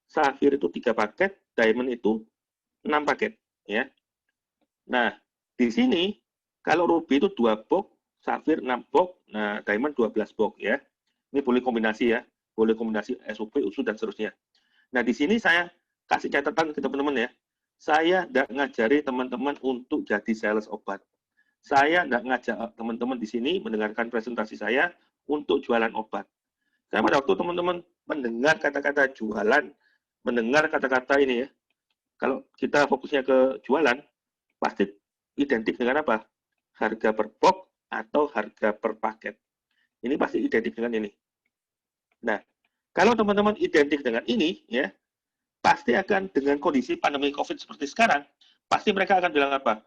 Safir itu 3 paket, Diamond itu 6 paket. Ya. Nah, di sini kalau Ruby itu 2 box, Safir 6 box, nah Diamond 12 box ya. Ini boleh kombinasi ya, boleh kombinasi SUP, USU dan seterusnya. Nah, di sini saya kasih catatan ke teman-teman ya. Saya tidak ngajari teman-teman untuk jadi sales obat. Saya tidak ngajak teman-teman di sini mendengarkan presentasi saya untuk jualan obat. Karena pada waktu teman-teman mendengar kata-kata jualan, mendengar kata-kata ini ya, kalau kita fokusnya ke jualan, pasti identik dengan apa? Harga per box atau harga per paket. Ini pasti identik dengan ini. Nah, kalau teman-teman identik dengan ini, ya, pasti akan dengan kondisi pandemi COVID seperti sekarang, pasti mereka akan bilang apa?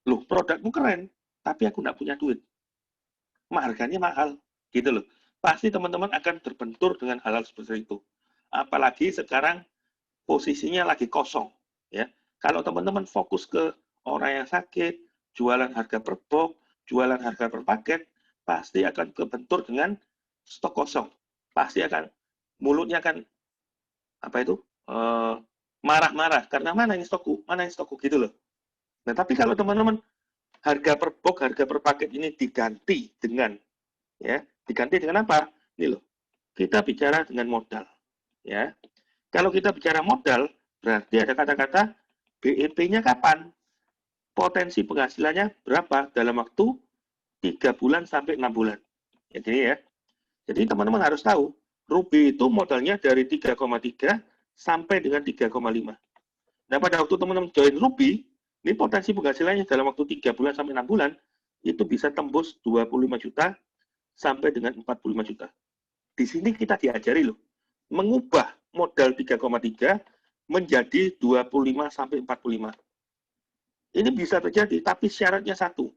Loh, produkmu keren, tapi aku nggak punya duit. Harganya mahal, gitu loh. Pasti teman-teman akan terbentur dengan hal-hal seperti itu. Apalagi sekarang posisinya lagi kosong, ya. Kalau teman-teman fokus ke orang yang sakit, jualan harga per box, jualan harga per paket, pasti akan kebentur dengan stok kosong. Pasti akan mulutnya akan apa itu marah-marah karena mana yang stokku gitu loh. Nah, tapi kalau teman-teman harga per box, harga per paket ini diganti dengan diganti dengan apa? Ini loh. Kita bicara dengan modal, ya. Kalau kita bicara modal, berarti ada kata-kata BEP-nya kapan? Potensi penghasilannya berapa dalam waktu 3 bulan sampai 6 bulan. Jadi ya. Jadi teman-teman harus tahu, Ruby itu modalnya dari 3,3 sampai dengan 3,5. Nah, pada waktu teman-teman join Ruby, ini potensi penghasilannya dalam waktu 3 bulan sampai 6 bulan, itu bisa tembus 25 juta sampai dengan 45 juta. Di sini kita diajari loh, mengubah modal 3,3 menjadi 25 sampai 45. Ini bisa terjadi, tapi syaratnya satu.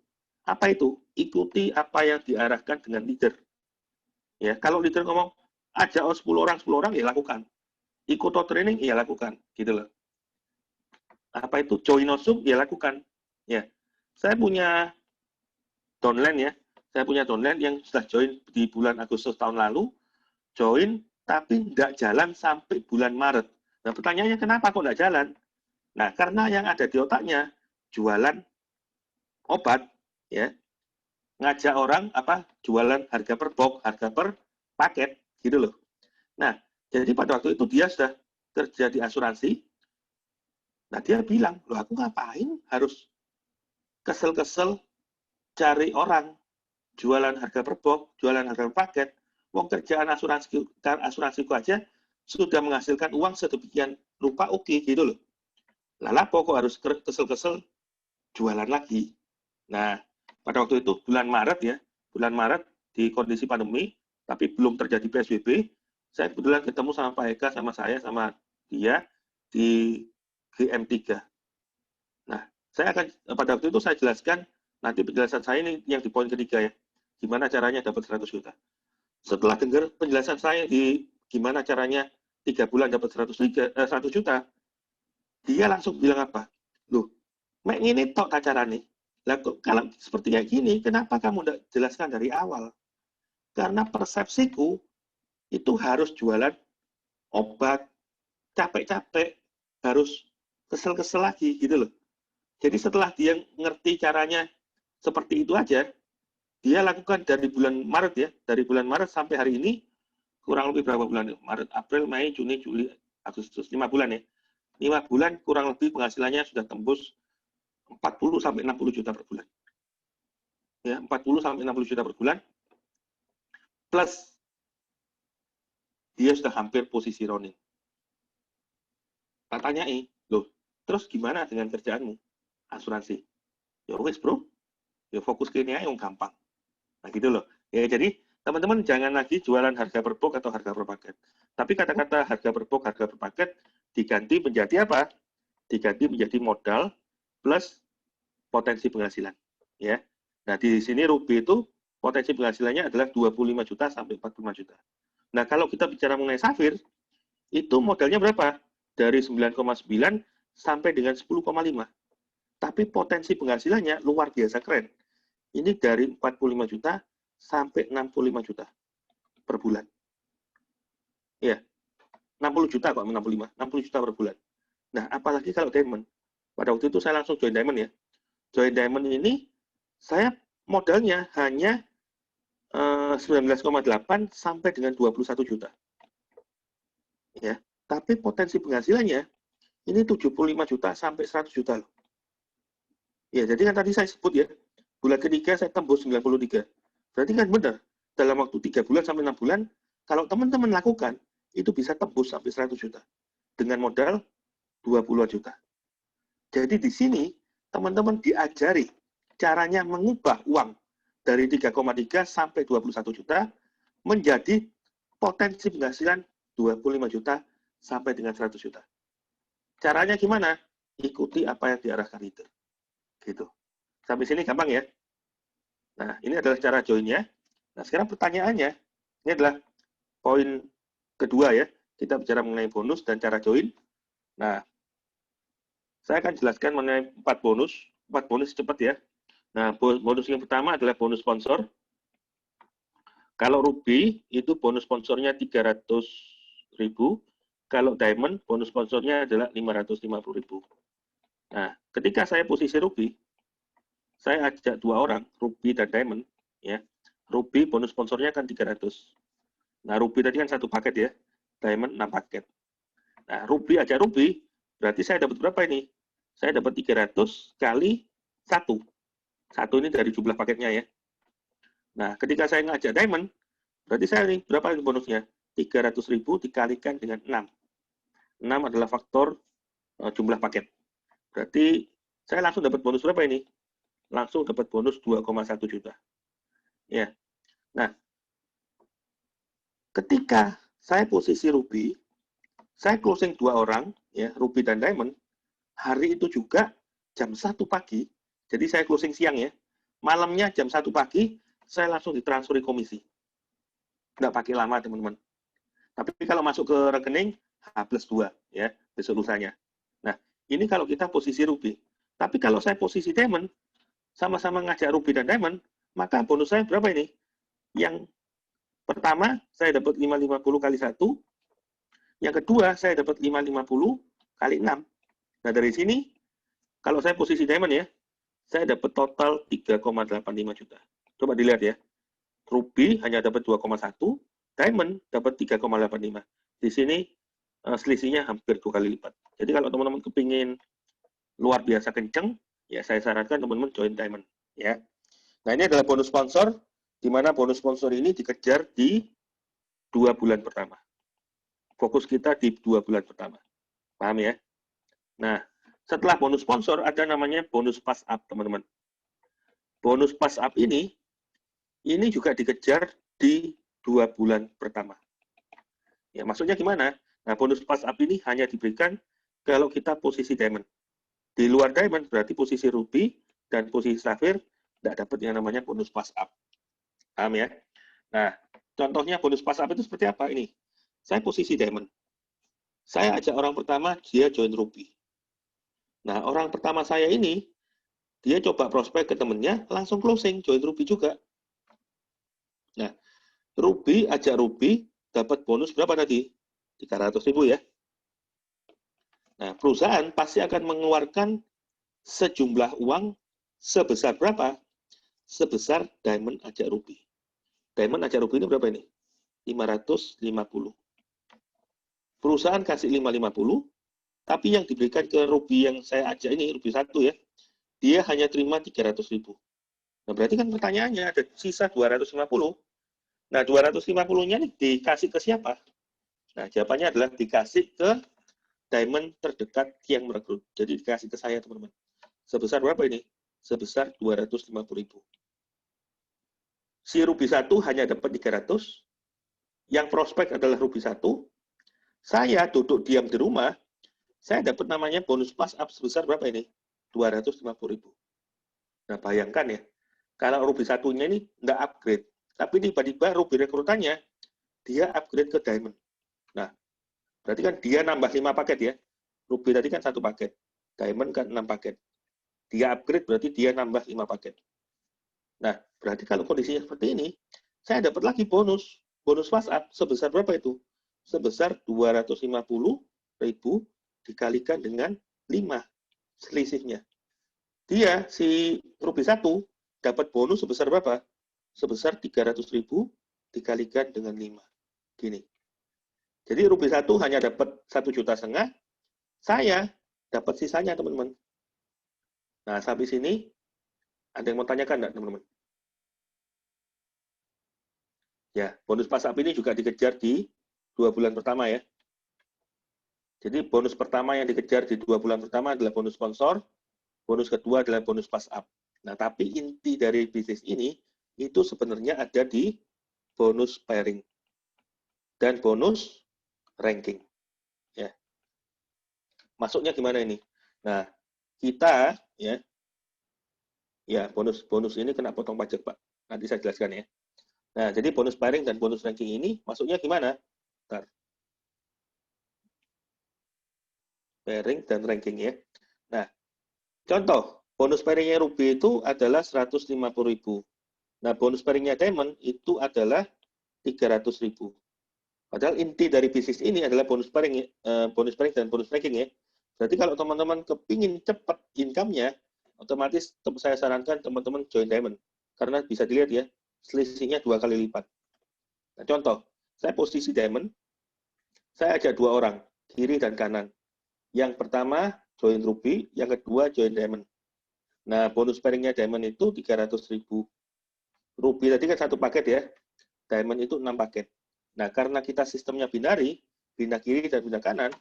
Apa itu? Ikuti apa yang diarahkan dengan leader. Ya, kalau leader ngomong, ajak 10 orang, ya lakukan. Ikut training, ya lakukan. Gitu loh. Apa itu? Join Zoom, ya lakukan. Ya, saya punya downline ya. Saya punya downline yang sudah join di bulan Agustus tahun lalu, join tapi tidak jalan sampai bulan Maret. Nah, pertanyaannya kenapa kok tidak jalan? Nah, karena yang ada di otaknya jualan obat, ya, ngajak orang apa jualan harga per box, harga per paket, gitu loh. Nah, jadi pada waktu itu dia sudah kerja di asuransi. Nah, dia bilang, loh aku ngapain harus kesel-kesel cari orang jualan harga per box, jualan harga per paket. Wong kerjaan asuransiku aja sudah menghasilkan uang sedemikian rupa oke, gitu loh. Lah kok harus kesel-kesel jualan lagi. Nah, pada waktu itu bulan Maret ya, bulan Maret di kondisi pandemi, tapi belum terjadi PSBB, saya kebetulan ketemu sama Pak Eka, sama saya, sama dia di GM3. Nah, saya akan pada waktu itu saya jelaskan, nanti penjelasan saya ini yang di poin ketiga ya, gimana caranya dapat 100 juta. Setelah dengar penjelasan saya di gimana caranya 3 bulan dapat 100 juta, dia langsung bilang apa? Loh, mek ini tok caranya. Lah kalau seperti kayak gini, kenapa kamu tidak jelaskan dari awal? Karena persepsiku itu harus jualan obat, capek-capek, harus kesel-kesel lagi gitu loh. Jadi setelah dia ngerti caranya seperti itu aja, dia lakukan dari bulan Maret ya, dari bulan Maret sampai hari ini, kurang lebih berapa bulan? Maret, April, Mei, Juni, Juli, Agustus, 5 bulan ya. 5 bulan kurang lebih penghasilannya sudah tembus 40 sampai 60 juta per bulan. Ya, 40 sampai 60 juta per bulan. Plus dia sudah hampir posisi running. Tak tanyai, loh, terus gimana dengan kerjaanmu? Asuransi. Ya wes bro, ya fokus ke ini aja yang gampang. Nah gitu loh. Ya jadi teman-teman jangan lagi jualan harga per box atau harga per paket. Tapi kata-kata harga per box, harga per paket diganti menjadi apa? Diganti menjadi modal plus potensi penghasilan. Ya. Nah di sini Ruby itu potensi penghasilannya adalah 25 juta sampai 45 juta. Nah kalau kita bicara mengenai Safir, itu modalnya berapa? Dari 9,9 sampai dengan 10,5. Tapi potensi penghasilannya luar biasa keren. Ini dari 45 juta sampai 65 juta per bulan. Ya, 60 juta kok, 65. 60 juta per bulan. Nah, apalagi kalau Diamond. Pada waktu itu saya langsung join Diamond ya. Join Diamond ini, saya modalnya hanya 19,8 sampai dengan 21 juta. Ya, tapi potensi penghasilannya ini 75 juta sampai 100 juta loh. Ya, jadi kan tadi saya sebut ya, bulan ketiga saya tembus 93. Berarti kan benar, dalam waktu 3 bulan sampai 6 bulan, kalau teman-teman lakukan, itu bisa tembus sampai 100 juta. Dengan modal 20 juta. Jadi di sini, teman-teman diajari caranya mengubah uang dari 3,3 sampai 21 juta menjadi potensi penghasilan 25 juta sampai dengan 100 juta. Caranya gimana? Ikuti apa yang diarahkan itu. Gitu. Sampai sini gampang ya. Nah, ini adalah cara joinnya. Nah, sekarang pertanyaannya, ini adalah poin kedua ya. Kita bicara mengenai bonus dan cara join. Nah, saya akan jelaskan mengenai 4 bonus. 4 bonus cepat ya. Nah, bonus yang pertama adalah bonus sponsor. Kalau Ruby, itu bonus sponsornya 300.000. Kalau Diamond, bonus sponsornya adalah 550.000. Nah, ketika saya posisi Ruby, saya ajak 2 orang, Ruby dan Diamond, ya. Ruby bonus sponsornya kan 300. Nah, Ruby tadi kan 1 paket ya, Diamond 6 paket. Nah, Ruby ajak Ruby, berarti saya dapat berapa ini? Saya dapat 300 kali 1. 1 ini dari jumlah paketnya ya. Nah, ketika saya ngajak Diamond, berarti saya ini berapa ini bonusnya? 300.000 dikalikan dengan 6. 6 adalah faktor jumlah paket. Berarti saya langsung dapat bonus berapa ini? Langsung dapat bonus 2,1 juta. Ya. Nah, ketika saya posisi Ruby, saya closing 2 orang, ya, Ruby dan Diamond, hari itu juga jam 1 pagi, jadi saya closing siang ya, malamnya jam 1 pagi, saya langsung ditransferi komisi. Nggak pakai lama, teman-teman. Tapi kalau masuk ke rekening, H+2, ya, besok lusanya. Nah, ini kalau kita posisi Ruby. Tapi kalau saya posisi Diamond, sama-sama ngajak Ruby dan Diamond, maka bonus saya berapa ini? Yang pertama, saya dapat 550 kali 1. Yang kedua, saya dapat 550 kali 6. Nah, dari sini, kalau saya posisi Diamond ya, saya dapat total 3,85 juta. Coba dilihat ya. Ruby hanya dapat 2,1, Diamond dapat 3,85. Di sini, selisihnya hampir 2 kali lipat. Jadi kalau teman-teman kepingin luar biasa kenceng, ya saya sarankan teman-teman join Diamond. Ya. Nah, ini adalah bonus sponsor, di mana bonus sponsor ini dikejar di 2 bulan pertama. Fokus kita di 2 bulan pertama. Paham ya? Nah, setelah bonus sponsor, ada namanya bonus pass up, teman-teman. Bonus pass up ini juga dikejar di 2 bulan pertama. Ya, maksudnya gimana? Nah, bonus pass up ini hanya diberikan kalau kita posisi Diamond. Di luar Diamond berarti posisi Ruby dan posisi Sapphire tidak dapat yang namanya bonus pass up. Paham ya? Nah, Contohnya bonus pas up itu seperti apa? Ini, saya posisi diamond. Saya ajak orang pertama, dia join Ruby. Nah, orang pertama saya ini, dia coba prospek ke temennya, langsung closing, join Ruby juga. Nah, Ruby, ajak Ruby, dapat bonus berapa tadi? 300.000 ya. Nah, perusahaan pasti akan mengeluarkan sejumlah uang sebesar berapa? Sebesar Diamond ajak Ruby. Diamond ajak Ruby ini berapa ini? 550. Perusahaan kasih 550, tapi yang diberikan ke Ruby yang saya ajak ini, Ruby 1 ya, dia hanya terima 300.000. Nah, berarti kan pertanyaannya ada sisa 250. Nah, 250-nya ini dikasih ke siapa? Nah, jawabannya adalah dikasih ke diamond terdekat yang merekrut. Jadi dikasih ke saya, teman-teman. Sebesar berapa ini? Sebesar 250.000. Si Ruby 1 hanya dapat 300, yang prospek adalah Ruby 1, saya duduk diam di rumah, saya dapat namanya bonus pas up sebesar berapa ini? 250.000. Nah, bayangkan ya, kalau Ruby 1-nya ini nggak upgrade, tapi tiba-tiba Ruby rekrutannya, dia upgrade ke Diamond. Nah, berarti kan dia nambah 5 paket ya. Ruby tadi kan 1 paket, Diamond kan 6 paket. Dia upgrade berarti dia nambah 5 paket. Nah, berarti kalau kondisinya seperti ini, saya dapat lagi bonus pas up sebesar berapa itu? Sebesar 250.000 dikalikan dengan 5 selisihnya. Dia, si Ruby 1, dapat bonus sebesar berapa? Sebesar 300.000 dikalikan dengan 5. Gini. Jadi Ruby 1 hanya dapat 1,5 juta, saya dapat sisanya, teman-teman. Nah, sampai sini, ada yang mau tanyakan enggak, teman-teman? Ya, bonus pas up ini juga dikejar di 2 bulan pertama ya. Jadi bonus pertama yang dikejar di 2 bulan pertama adalah bonus sponsor, bonus kedua adalah bonus pas up. Nah, tapi inti dari bisnis ini itu sebenarnya ada di bonus pairing dan bonus ranking. Ya. Masuknya gimana ini? Nah, kita ya bonus ini kena potong pajak, Pak. Nanti saya jelaskan ya. Nah, jadi bonus pairing dan bonus ranking ini masuknya gimana? Bentar. Pairing dan ranking ya. Nah, contoh, bonus pairingnya Ruby itu adalah 150.000. Nah, bonus pairingnya Diamond itu adalah 300.000. Padahal inti dari bisnis ini adalah bonus pairing dan bonus ranking ya. Berarti kalau teman-teman kepingin cepat income-nya, otomatis saya sarankan teman-teman join Diamond. Karena bisa dilihat ya, selisihnya 2 kali lipat. Nah, contoh, saya posisi Diamond, saya ajak 2 orang, kiri dan kanan. Yang pertama join Ruby, yang kedua join Diamond. Nah, bonus pairingnya Diamond itu 300.000. Ruby tadi kan 1 paket ya, Diamond itu 6 paket. Nah, karena kita sistemnya binary, bina kiri dan bina kanan,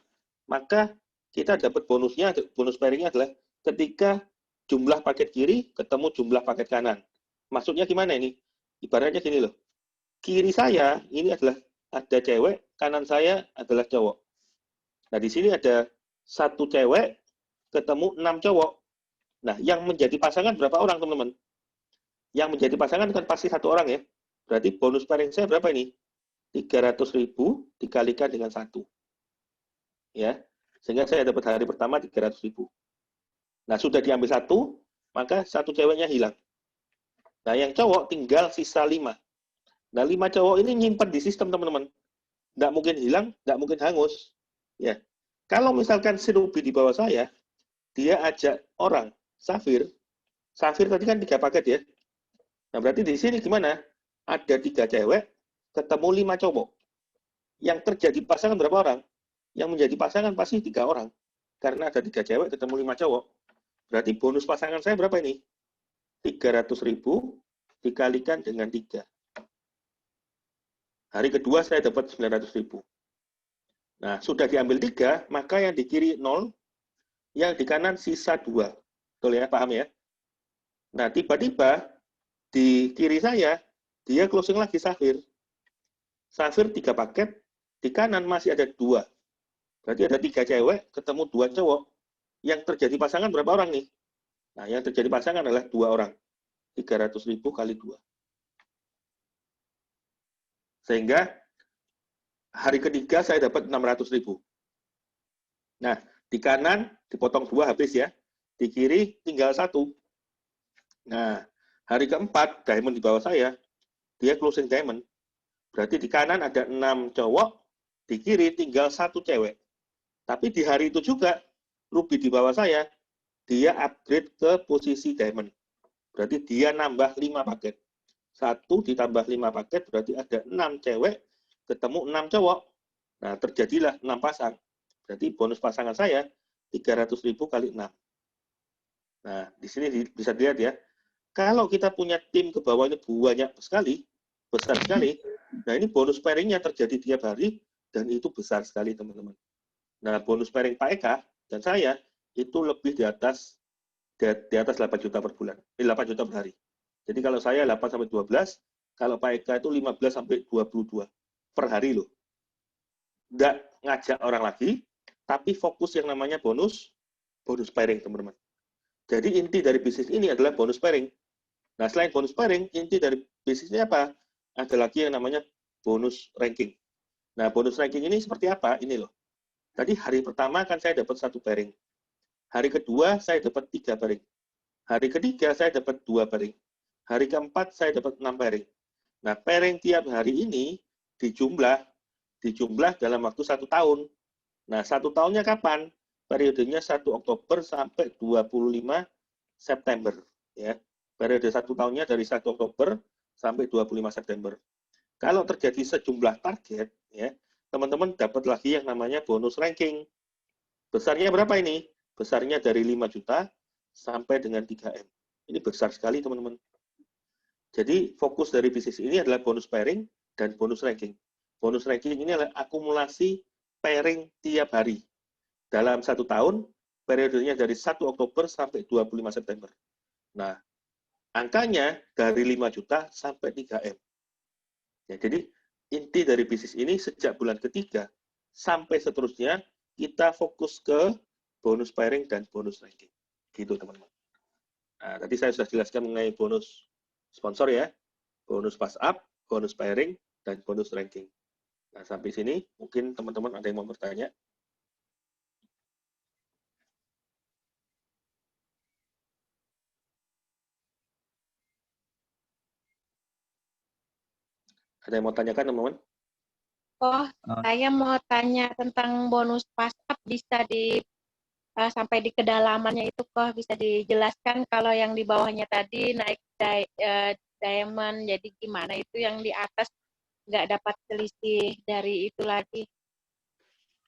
maka kita dapat bonusnya, bonus pairingnya adalah ketika jumlah paket kiri ketemu jumlah paket kanan. Maksudnya gimana ini? Ibaratnya gini loh, kiri saya ini adalah ada cewek, kanan saya adalah cowok. Nah, di sini ada 1 cewek ketemu 6 cowok. Nah, yang menjadi pasangan berapa orang, teman-teman? Yang menjadi pasangan kan pasti 1 orang ya. Berarti bonus pairing saya berapa ini? 300.000 dikalikan dengan 1. Ya. Sehingga saya dapat hari pertama 300.000. Nah, sudah diambil 1, maka 1 ceweknya hilang. Nah, yang cowok tinggal sisa 5. Nah, 5 cowok ini nyimpan di sistem, teman-teman. Nggak mungkin hilang, nggak mungkin hangus. Ya. Kalau misalkan si Ruby di bawah saya, dia ajak orang, Safir tadi kan 3 paket ya. Nah, berarti di sini gimana? Ada 3 cewek, ketemu 5 cowok. Yang terjadi pasangan berapa orang? Yang menjadi pasangan pasti 3 orang. Karena ada 3 cewek, ketemu 5 cowok. Berarti bonus pasangan saya berapa ini? 300.000 dikalikan dengan 3. Hari kedua saya dapat 900.000. Nah, sudah diambil 3, maka yang di kiri 0, yang di kanan sisa 2. Betul ya, paham ya? Nah, tiba-tiba di kiri saya, dia closing lagi Safir. Safir 3 paket, di kanan masih ada 2. Berarti ada 3 cewek, ketemu 2 cowok. Yang terjadi pasangan berapa orang nih? Nah, yang terjadi pasangan adalah 2 orang. 300.000 kali 2. Sehingga hari ketiga saya dapat 600.000. Nah, di kanan dipotong 2 habis ya. Di kiri tinggal 1. Nah, hari keempat diamond di bawah saya, dia closing diamond. Berarti di kanan ada 6 cowok, di kiri tinggal 1 cewek. Tapi di hari itu juga, Ruby di bawah saya, dia upgrade ke posisi diamond. Berarti dia nambah 5 paket. 1 ditambah 5 paket, berarti ada 6 cewek, ketemu 6 cowok. Nah, terjadilah 6 pasang. Berarti bonus pasangan saya 300.000 kali 6. Nah, di sini bisa dilihat ya. Kalau kita punya tim ke bawahnya banyak sekali, besar sekali, nah ini bonus pairingnya terjadi tiap hari, dan itu besar sekali, teman-teman. Nah, bonus pairing Pak Eka dan saya itu lebih di atas 8 juta per bulan. 8 juta per hari. Jadi kalau saya 8 sampai 12, kalau Pak Eka itu 15 sampai 22 per hari loh. Nggak ngajak orang lagi, tapi fokus yang namanya bonus pairing, teman-teman. Jadi inti dari bisnis ini adalah bonus pairing. Nah, selain bonus pairing, inti dari bisnisnya apa? Ada lagi yang namanya bonus ranking. Nah, bonus ranking ini seperti apa? Ini loh. Tadi hari pertama kan saya dapat 1 pairing. Hari kedua saya dapat 3 pairing. Hari ketiga saya dapat 2 pairing. Hari keempat saya dapat 6 pairing. Nah, pairing tiap hari ini dijumlah dalam waktu 1 tahun. Nah, 1 tahunnya kapan? Periodenya 1 Oktober sampai 25 September. Ya. Periode 1 tahunnya dari 1 Oktober sampai 25 September. Kalau terjadi sejumlah target, ya, teman-teman dapat lagi yang namanya bonus ranking. Besarnya berapa ini? Besarnya dari 5 juta sampai dengan 3M. Ini besar sekali, teman-teman. Jadi, fokus dari bisnis ini adalah bonus pairing dan bonus ranking. Bonus ranking ini adalah akumulasi pairing tiap hari. Dalam 1 tahun, periodenya dari 1 Oktober sampai 25 September. Nah, angkanya dari 5 juta sampai 3M. Ya, jadi, inti dari bisnis ini sejak bulan ketiga sampai seterusnya, kita fokus ke bonus pairing dan bonus ranking. Gitu, teman-teman. Nah, tadi saya sudah jelaskan mengenai bonus sponsor ya, bonus pass up, bonus pairing, dan bonus ranking. Nah, sampai sini mungkin teman-teman ada yang mau bertanya. Ada yang mau tanyakan, teman-teman? Oh, saya mau tanya tentang bonus pass up, bisa sampai di kedalamannya itu kok bisa dijelaskan. Kalau yang di bawahnya tadi naik diamond, jadi gimana itu yang di atas nggak dapat selisih dari itu lagi.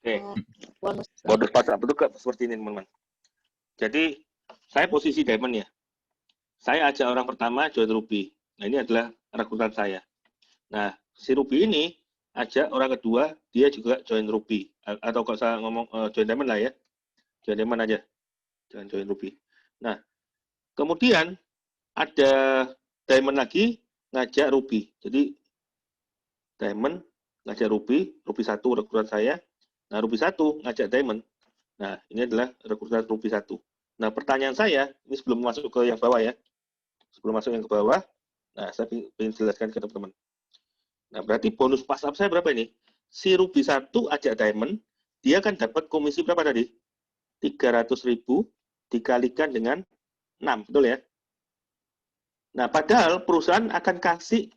Oke. Bonus pass up itu seperti ini, teman-teman. Jadi saya posisi diamond ya. Saya ajak orang pertama join Ruby. Nah, ini adalah rekrutan saya. Nah, si Ruby ini ajak orang kedua, dia juga join Ruby. Atau kalau saya ngomong join diamond lah ya. Join diamond aja. Jangan join Ruby. Nah, kemudian ada diamond lagi ngajak Ruby. Jadi diamond ngajak Ruby 1 rekrutan saya. Nah, Ruby 1 ngajak diamond. Nah, ini adalah rekrutan Ruby 1. Nah, pertanyaan saya, ini sebelum masuk ke yang bawah ya. Sebelum masuk yang ke bawah, nah, saya ingin jelaskan ke teman-teman. Nah, berarti bonus pass up saya berapa ini? Si Ruby 1 ajak diamond, dia kan dapat komisi berapa tadi? 300.000 dikalikan dengan 6, betul ya? Nah, padahal perusahaan akan kasih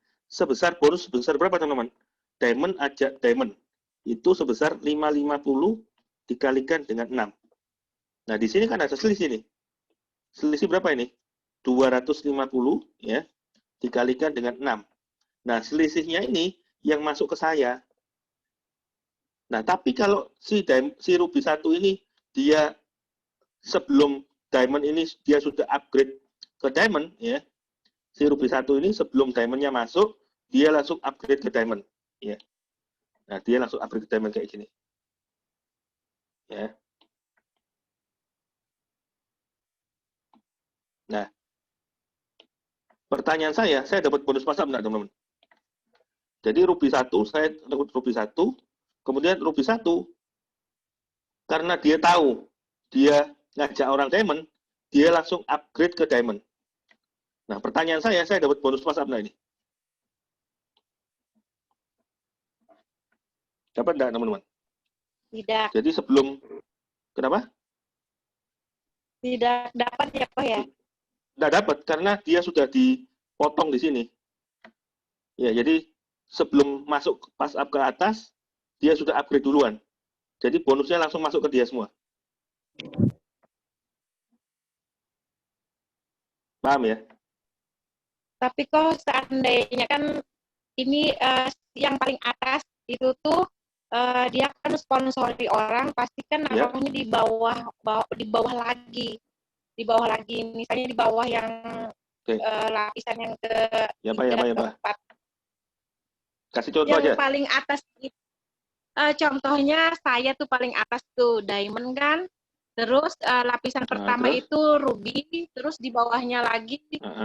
bonus sebesar berapa, teman-teman? Diamond ajak diamond. Itu sebesar 550 dikalikan dengan 6. Nah, di sini kan ada selisih nih. Selisih berapa ini? 250 ya, dikalikan dengan 6. Nah, selisihnya ini yang masuk ke saya. Nah, tapi kalau si Ruby 1 ini, dia sebelum diamond ini, dia sudah upgrade ke diamond, ya. Si Ruby 1 ini sebelum diamondnya masuk, dia langsung upgrade ke diamond. Ya. Nah, dia langsung upgrade ke diamond kayak gini. Ya. Nah, pertanyaan saya dapat bonus pass up enggak, teman-teman? Jadi Ruby 1, saya dapat Ruby 1, kemudian Ruby 1, karena dia tahu, dia ngajak orang diamond, dia langsung upgrade ke diamond. Nah, pertanyaan saya dapat bonus pass up enggak ini? Dapat enggak, teman-teman? Tidak. Jadi sebelum, kenapa? Tidak dapat ya, Koh ya? Enggak dapat, karena dia sudah dipotong di sini. Ya, jadi sebelum masuk pas up ke atas, dia sudah upgrade duluan. Jadi bonusnya langsung masuk ke dia semua. Paham ya? Tapi kok seandainya kan ini yang paling atas itu tuh dia kan sponsori orang, pasti kan Ya. naruhnya di bawah lagi. Di bawah lagi, misalnya di bawah yang lapisan yang ke Ya, Pak, ya, Pak, ya, Pak. keempat. Kasih contoh Yang aja. paling atas contohnya saya tuh paling atas tuh diamond kan, terus lapisan pertama terus? itu ruby, terus di bawahnya lagi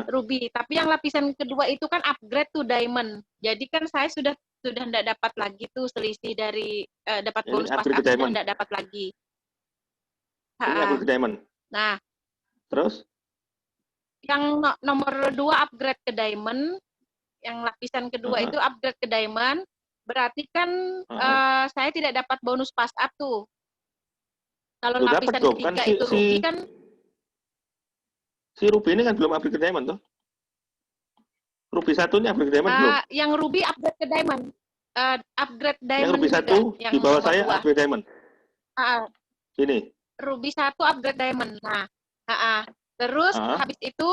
ruby. Tapi yang lapisan kedua itu kan upgrade tuh diamond. Jadi kan saya sudah tidak dapat lagi tuh selisih dari dapat bonus pas up, sudah tidak dapat lagi. Ini upgrade ke diamond. Nah, terus? Yang nomor 2 upgrade ke diamond, yang lapisan kedua itu upgrade ke diamond, berarti kan saya tidak dapat bonus pas up tuh. Kalau lapisan ketiga itu ruby kan. Si ruby ini kan belum upgrade ke diamond tuh. Ruby 1 ini upgrade ke diamond belum? Yang ruby upgrade ke diamond. Upgrade diamond. Yang ruby 1 di bawah saya upgrade diamond. Ini. Ruby 1 upgrade diamond. Nah, terus habis itu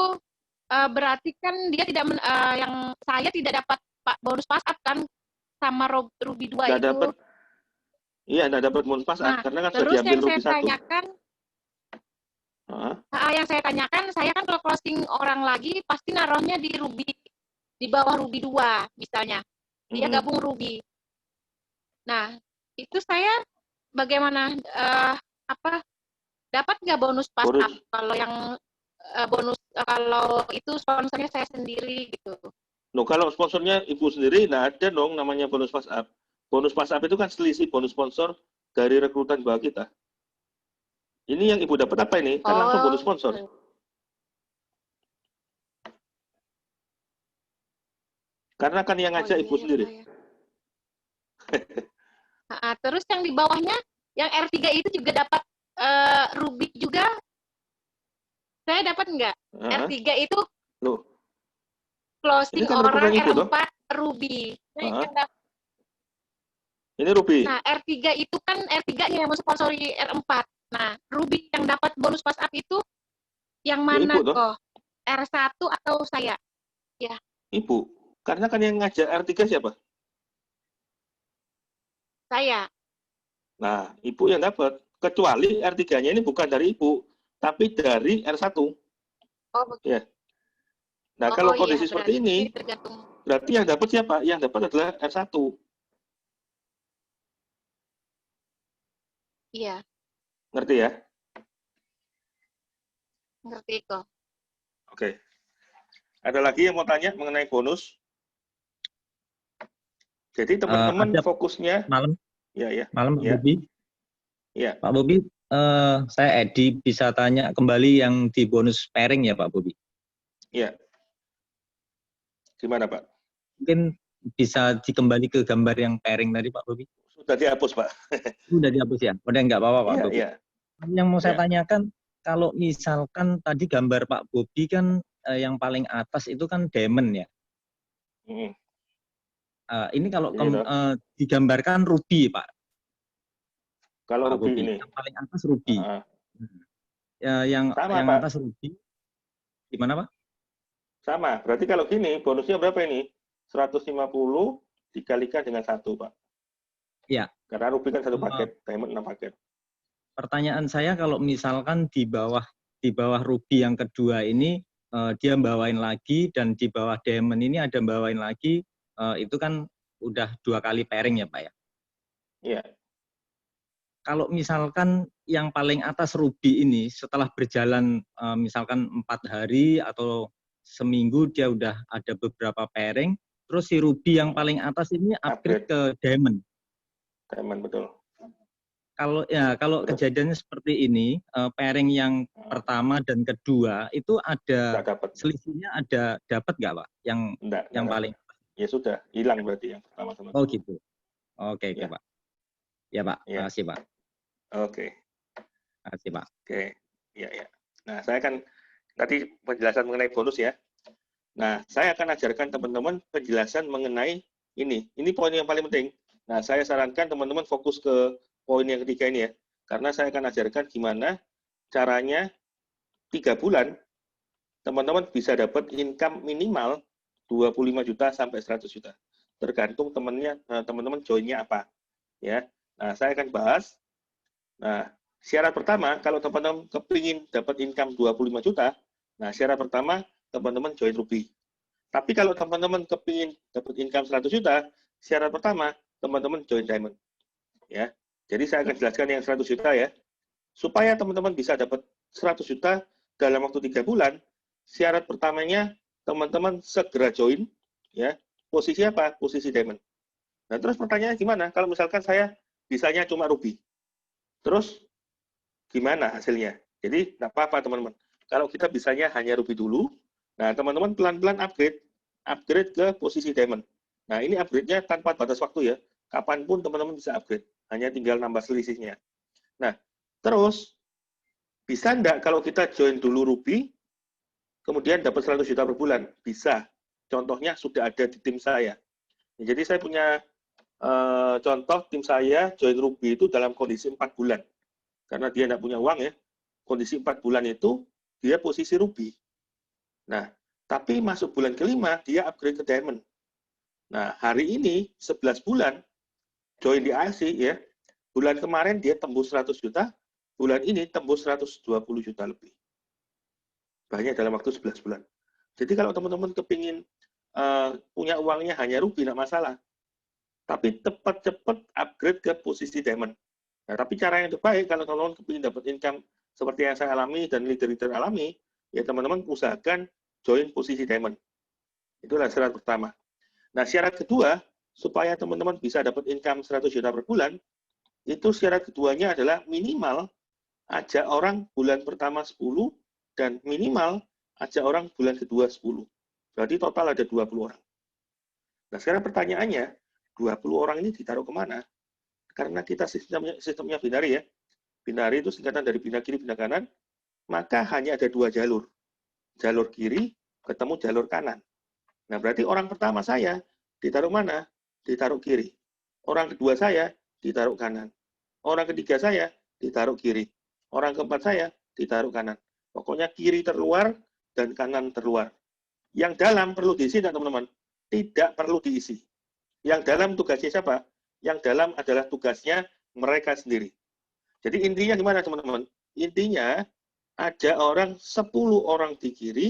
berarti kan dia tidak yang saya tidak dapat bonus pas up kan sama ruby 2 itu. Dapat. Iya, enggak dapat bonus pas up karena kan sudah diambil ruby 1. Yang saya tanyakan, saya kan kalau closing orang lagi pasti naruhnya di ruby, di bawah ruby 2 misalnya. Dia gabung ruby. Nah, itu saya bagaimana dapat nggak bonus pas up kalau yang bonus kalau itu sponsornya saya sendiri gitu. Loh, kalau sponsornya Ibu sendiri nggak ada dong namanya bonus pas up. Bonus pas up itu kan selisih bonus sponsor dari rekrutan bawah kita. Ini yang Ibu dapat apa ini? Kan langsung bonus sponsor. Karena kan yang ngajak Ibu sendiri. Terus yang di bawahnya, yang R3 itu juga dapat ruby juga. Saya dapat nggak? R3 itu loh, closing kan orang Ibu, R4 ruby. Ini ruby. Nah, R3 itu kan R3-nya yang mensponsori R4. Nah, ruby yang dapat bonus pas up itu yang mana kok? R1 atau saya? Ya. Ibu. Karena kan yang ngajak R3 siapa? Saya. Nah, Ibu yang dapat. Kecuali R3-nya ini bukan dari Ibu, tapi dari R1. Oh, betul. Ya. Nah, kalau kondisi seperti ini, berarti yang dapat siapa? Yang dapat adalah R1. Iya. Ngerti ya? Ngerti kok. Oke. Ada lagi yang mau tanya mengenai bonus? Jadi teman-teman fokusnya malam. Ya. Malam, Pak Bobi. Ya. Pak Bobi, saya Edi bisa tanya kembali yang di bonus pairing ya Pak Bobi? Iya. Gimana Pak? Mungkin bisa dikembali ke gambar yang pairing tadi Pak Bobi? Sudah dihapus Pak. Sudah dihapus ya? Udah nggak apa-apa Pak Bobi? Iya. Yang mau saya tanyakan, kalau misalkan tadi gambar Pak Bobi kan yang paling atas itu kan diamond ya? Ini kalau digambarkan ruby Pak. Kalau Pak ruby Bobi, ini. yang paling atas ruby. Yang atas ruby. Gimana Pak? Sama. Berarti kalau gini, bonusnya berapa ini? 150 dikalikan dengan 1 Pak. Iya. Karena ruby kan 1 paket, diamond 6 paket. Pertanyaan saya kalau misalkan di bawah ruby yang kedua ini dia bawain lagi dan di bawah diamond ini ada bawain lagi, itu kan udah 2 kali pairing ya Pak ya? Iya. Kalau misalkan yang paling atas ruby ini setelah berjalan misalkan 4 hari atau seminggu dia udah ada beberapa pairing, terus si ruby yang paling atas ini upgrade ke diamond. Diamond, betul. Kalau kejadiannya seperti ini, pairing yang pertama dan kedua itu ada selisihnya, ada dapat nggak Pak? Yang paling? Ya sudah, hilang berarti yang pertama sama. Oh gitu. Oke Pak. Ya Pak, Ya. makasih Pak. Oke. Makasih Pak. Oke, ya ya. Nah, saya akan tadi penjelasan mengenai bonus ya. Nah, saya akan ajarkan teman-teman penjelasan mengenai ini. Ini poin yang paling penting. Nah, saya sarankan teman-teman fokus ke poin yang ketiga ini ya. Karena saya akan ajarkan gimana caranya 3 bulan teman-teman bisa dapat income minimal 25 juta sampai 100 juta. Tergantung teman-teman joinnya apa. Ya. Nah, saya akan bahas. Nah, syarat pertama, kalau teman-teman kepingin dapat income 25 juta, nah syarat pertama, teman-teman join Ruby. Tapi kalau teman-teman kepingin dapat income 100 juta, syarat pertama, teman-teman join Diamond. Ya. Jadi saya akan jelaskan yang 100 juta ya. Supaya teman-teman bisa dapat 100 juta dalam waktu 3 bulan, syarat pertamanya, teman-teman segera join. Ya. Posisi apa? Posisi Diamond. Nah, terus pertanyaannya gimana? Kalau misalkan saya bisanya cuma Ruby. Terus gimana hasilnya? Jadi nggak apa-apa teman-teman. Kalau kita bisanya hanya Ruby dulu, nah teman-teman pelan-pelan upgrade ke posisi Diamond. Nah ini upgrade-nya tanpa batas waktu ya. Kapanpun teman-teman bisa upgrade. Hanya tinggal nambah selisihnya. Nah terus bisa nggak kalau kita join dulu Ruby, kemudian dapat 100 juta per bulan? Bisa. Contohnya sudah ada di tim saya. Jadi saya punya contoh tim saya join Ruby itu dalam kondisi 4 bulan. Karena dia tidak punya uang ya. Kondisi 4 bulan itu dia posisi Ruby. Nah, tapi masuk bulan kelima dia upgrade ke Diamond. Nah, hari ini 11 bulan join di ASI ya. Bulan kemarin dia tembus 100 juta, bulan ini tembus 120 juta lebih. Banyak dalam waktu 11 bulan. Jadi kalau teman-teman kepingin punya uangnya hanya Ruby, tidak masalah. Tapi cepat-cepat upgrade ke posisi Diamond. Nah, tapi cara yang terbaik kalau teman-teman kepingin dapat income seperti yang saya alami dan leader-leader alami, ya teman-teman usahakan join posisi Diamond. Itulah syarat pertama. Nah, syarat kedua, supaya teman-teman bisa dapat income 100 juta per bulan, itu syarat keduanya adalah minimal ajak orang bulan pertama 10 dan minimal ajak orang bulan kedua 10. Berarti total ada 20 orang. Nah, sekarang pertanyaannya, 20 orang ini ditaruh kemana? Karena kita sistemnya binari ya. Binari itu singkatan dari bina kiri, bina kanan, maka hanya ada 2 jalur. Jalur kiri ketemu jalur kanan. Nah, berarti orang pertama saya ditaruh mana? Ditaruh kiri. Orang kedua saya ditaruh kanan. Orang ketiga saya ditaruh kiri. Orang keempat saya ditaruh kanan. Pokoknya kiri terluar dan kanan terluar. Yang dalam perlu diisi, teman-teman? Tidak perlu diisi. Yang dalam tugasnya siapa? Yang dalam adalah tugasnya mereka sendiri. Jadi intinya gimana teman-teman? Intinya ajak orang 10 orang di kiri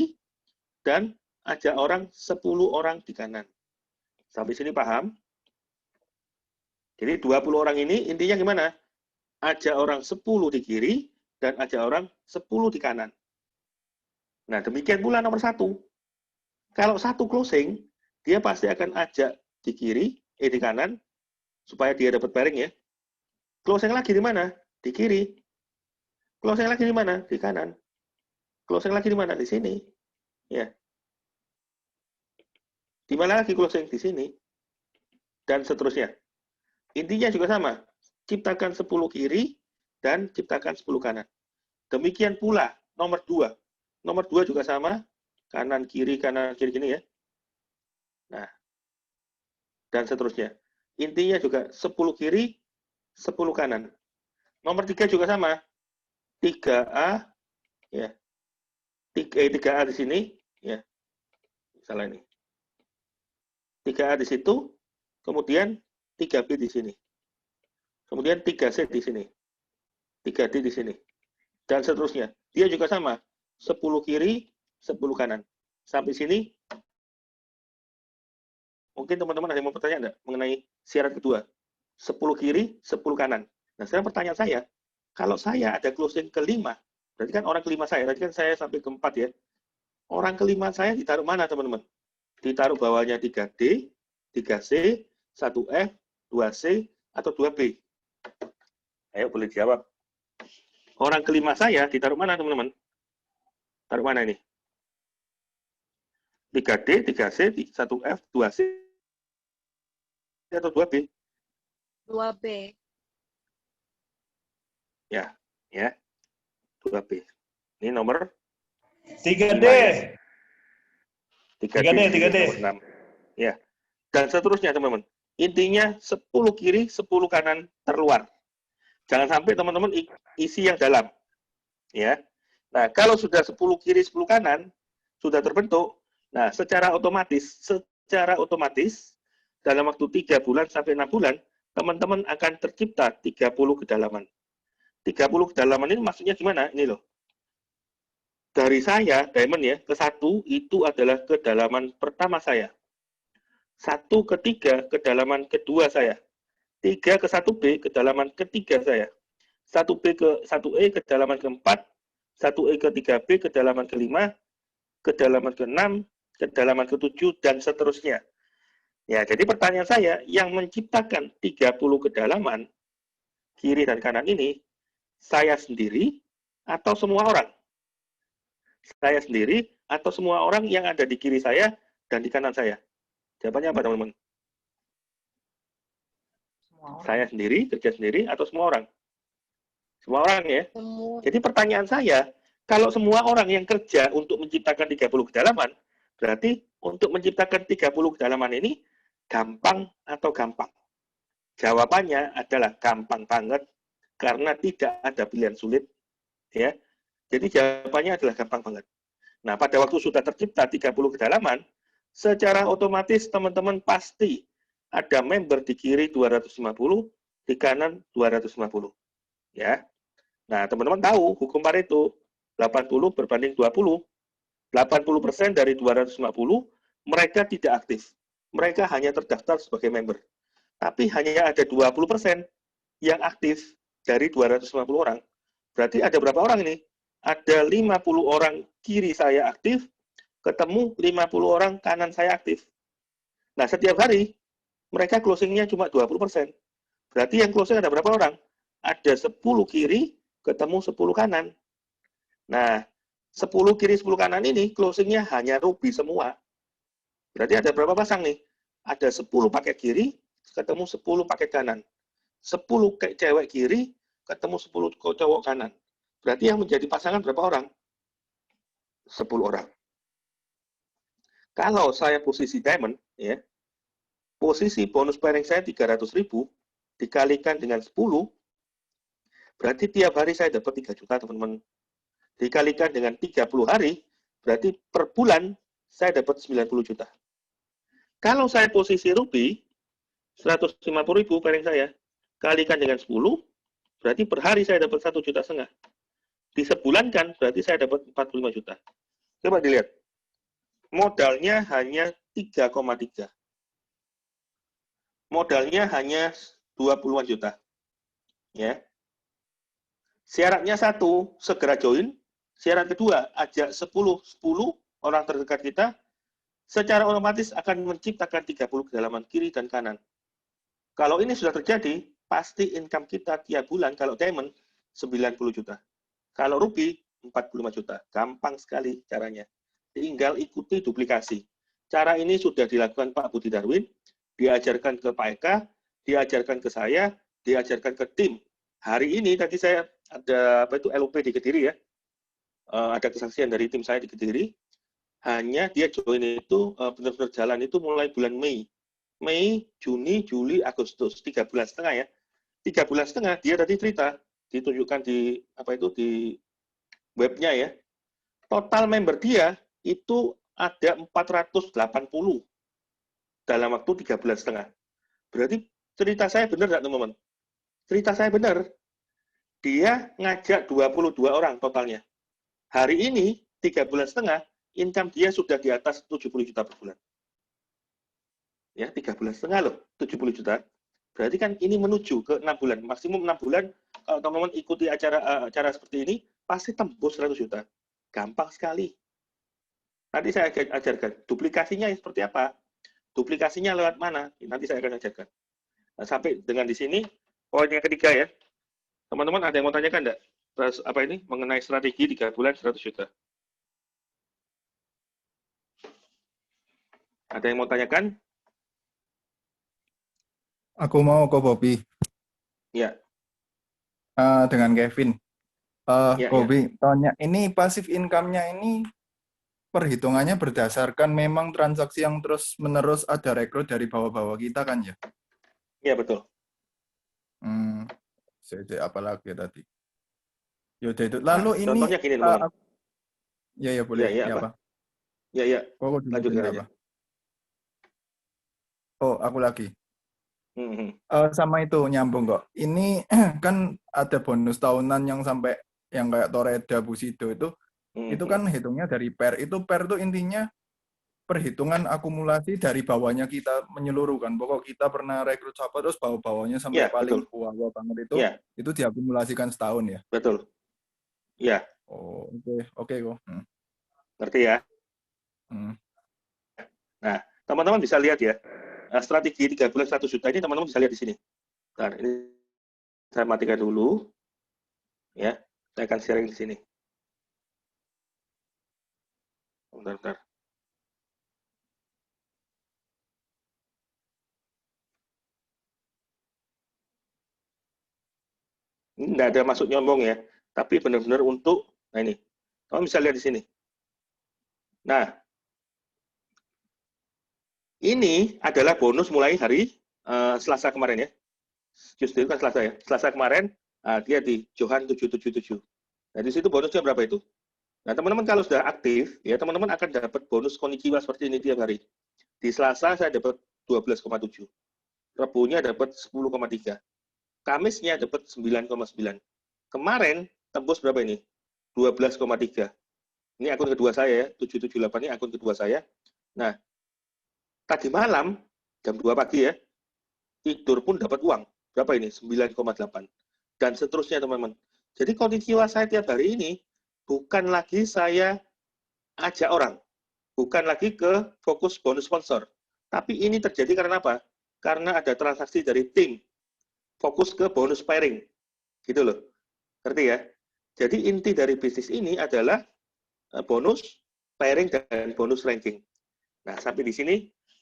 dan ajak orang 10 orang di kanan. Sampai sini paham? Jadi 20 orang ini intinya gimana? Ajak orang 10 di kiri dan ajak orang 10 di kanan. Nah demikian pula nomor 1. Kalau 1 closing, dia pasti akan ajak di kiri, di kanan, supaya dia dapat pairing ya. Closing lagi di mana? Di kiri. Closing lagi di mana? Di kanan. Closing lagi di mana? Di sini. Ya. Di mana lagi closing? Di sini. Dan seterusnya. Intinya juga sama. Ciptakan 10 kiri dan ciptakan 10 kanan. Demikian pula nomor 2. Nomor 2 juga sama. Kanan, kiri gini ya. Nah. Dan seterusnya. Intinya juga 10 kiri, 10 kanan. Nomor 3 juga sama. 3A, ya. 3A di sini, ya. Salah ini. 3A di situ, kemudian 3B di sini. Kemudian 3C di sini. 3D di sini. Dan seterusnya. Dia juga sama. 10 kiri, 10 kanan. Sampai sini, mungkin teman-teman ada yang mau bertanya enggak mengenai syarat kedua? 10 kiri, 10 kanan. Nah, sekarang pertanyaan saya, kalau saya ada closing kelima, berarti kan orang kelima saya, berarti kan saya sampai keempat ya. Orang kelima saya ditaruh mana, teman-teman? Ditaruh bawahnya 3D, 3C, 1F, 2C, atau 2B? Ayo, boleh jawab. Orang kelima saya ditaruh mana, teman-teman? Taruh mana ini? 3D, 3C, 1F, 2C, atau 2B? 2B. Ya, 2B. Ini nomor 3D. 3D, 3D. nomor 6. Ya. Dan seterusnya, teman-teman. Intinya 10 kiri, 10 kanan terluar. Jangan sampai teman-teman isi yang dalam. Ya. Nah, kalau sudah 10 kiri, 10 kanan sudah terbentuk, nah secara otomatis dalam waktu 3 bulan sampai 6 bulan, teman-teman akan tercipta 30 kedalaman. 30 kedalaman ini maksudnya gimana? Ini loh. Dari saya, diamond ya, ke 1 itu adalah kedalaman pertama saya. 1 ke 3, kedalaman kedua saya. 3 ke 1B, kedalaman ketiga saya. 1B ke 1E, kedalaman keempat. 1E ke 3B, kedalaman kelima. Kedalaman ke-6, kedalaman ke-7, dan seterusnya. Ya, jadi pertanyaan saya, yang menciptakan 30 kedalaman, kiri dan kanan ini, saya sendiri atau semua orang? Saya sendiri atau semua orang yang ada di kiri saya dan di kanan saya? Jawabannya apa, teman-teman? Saya sendiri, kerja sendiri, atau semua orang? Semua orang ya? Semua. Jadi pertanyaan saya, kalau semua orang yang kerja untuk menciptakan 30 kedalaman, berarti untuk menciptakan 30 kedalaman ini gampang atau gampang? Jawabannya adalah gampang banget, karena tidak ada pilihan sulit. Ya. Jadi jawabannya adalah gampang banget. Nah, pada waktu sudah tercipta 30 kedalaman, secara otomatis teman-teman pasti ada member di kiri 250, di kanan 250. Ya. Nah, teman-teman tahu hukum Pareto 80 berbanding 20. 80% dari 250 mereka tidak aktif. Mereka hanya terdaftar sebagai member. Tapi hanya ada 20% yang aktif dari 250 orang. Berarti ada berapa orang ini? Ada 50 orang kiri saya aktif, ketemu 50 orang kanan saya aktif. Nah, setiap hari mereka closing-nya cuma 20%. Berarti yang closing ada berapa orang? Ada 10 kiri, ketemu 10 kanan. Nah, 10 kiri, 10 kanan ini closing-nya hanya ruby semua. Berarti ada berapa pasang nih? Ada 10 paket kiri, ketemu 10 paket kanan. 10 cewek kiri, ketemu 10 cowok kanan. Berarti yang menjadi pasangan berapa orang? 10 orang. Kalau saya posisi diamond, ya, posisi bonus pairing saya 300.000 dikalikan dengan 10, berarti tiap hari saya dapat 3 juta, teman-teman. Dikalikan dengan 30 hari, berarti per bulan saya dapat 90 juta. Kalau saya posisi ruby, 150.000 pairing saya, kalikan dengan 10, berarti per hari saya dapat 1,5 juta. Disebulankan, berarti saya dapat 45 juta. Coba dilihat. Modalnya hanya 3,3. Modalnya hanya 20-an juta. Ya. Syaratnya 1, segera join. Syarat kedua, ajak 10 orang terdekat kita, secara otomatis akan menciptakan 30 kedalaman kiri dan kanan. Kalau ini sudah terjadi, pasti income kita tiap bulan, kalau diamond, 90 juta. Kalau ruby, 45 juta. Gampang sekali caranya. Tinggal ikuti duplikasi. Cara ini sudah dilakukan Pak Budi Darwin, diajarkan ke Pak Eka, diajarkan ke saya, diajarkan ke tim. Hari ini tadi saya ada LOP di Kediri ya. Ada kesaksian dari tim saya di Kediri. Hanya dia join itu benar-benar jalan itu mulai bulan Mei. Mei, Juni, Juli, Agustus, 3 bulan setengah ya. 3 bulan setengah dia tadi cerita, ditunjukkan di di webnya ya. Total member dia itu ada 480 dalam waktu 3 bulan setengah. Berarti cerita saya benar nggak, teman-teman? Cerita saya benar. Dia ngajak 22 orang totalnya. Hari ini, 3 bulan setengah, income dia sudah di atas 70 juta per bulan. Ya, 3 bulan setengah loh, 70 juta. Berarti kan ini menuju ke 6 bulan. Maksimum 6 bulan, kalau teman-teman ikuti acara seperti ini, pasti tembus 100 juta. Gampang sekali. Nanti saya ajarkan. Duplikasinya seperti apa? Duplikasinya lewat mana? Nanti saya akan ajarkan. Nah, sampai dengan di sini, poin yang ketiga ya. Teman-teman ada yang mau tanyakan enggak? Apa ini? Mengenai strategi 3 bulan 100 juta. Ada yang mau tanyakan? Aku mau kok, Bobby. Ya. dengan Kevin. Ya, ya. Kobi, tanya, ini passive income-nya ini perhitungannya berdasarkan memang transaksi yang terus-menerus ada rekrut dari bawah-bawah kita kan ya? Ya, betul. Apa lagi tadi? Yaudah itu. Nah, Lalu ini, contohnya gini, teman-teman. ya boleh. Ya, Ya apa? apa? Ya. Kok Lanjutkan dulu aja. apa? Oh, aku lagi. Sama itu nyambung kok. Ini kan ada bonus tahunan yang sampai yang kayak Toreda, Busido itu kan hitungnya dari PER. Itu PER itu intinya perhitungan akumulasi dari bawahnya kita menyeluruh kan. Pokok kita pernah rekrut siapa terus bawah-bawahnya sampai Ya, paling betul. wah banget Ya, itu diakumulasikan setahun ya. betul. Ya. Oh, oke kok. Ngerti ya? Nah, teman-teman bisa lihat ya. Strategi 3 bulan 1 juta ini teman-teman bisa lihat di sini. Nah, ini saya matikan dulu. Ya, saya akan sharing di sini. Bentar. Ini nggak ada masuk nyombong ya, tapi benar-benar untuk, nah ini, kamu bisa lihat di sini. Nah, ini adalah bonus mulai hari Selasa kemarin ya. Justru kan Selasa ya. Selasa kemarin, dia di Johan 777. Nah, di situ bonusnya berapa itu? Nah, teman-teman kalau sudah aktif, ya teman-teman akan dapat bonus konnichiwa seperti ini tiap hari. Di Selasa saya dapat 12,7. Rebunya dapat 10,3. Kamisnya dapat 9,9. Kemarin tembus berapa ini? 12,3. Ini akun kedua saya ya, 778 ini akun kedua saya. Nah, tadi malam jam 2 pagi ya, tidur pun dapat uang. Berapa ini? 9,8. Dan seterusnya teman-teman. Jadi konnichiwa saya tiap hari ini bukan lagi saya ajak orang. Bukan lagi ke fokus bonus sponsor. Tapi ini terjadi karena apa? Karena ada transaksi dari tim. Fokus ke bonus pairing. Gitu loh. Ngerti ya? Jadi inti dari bisnis ini adalah bonus pairing dan bonus ranking. Nah, sampai di sini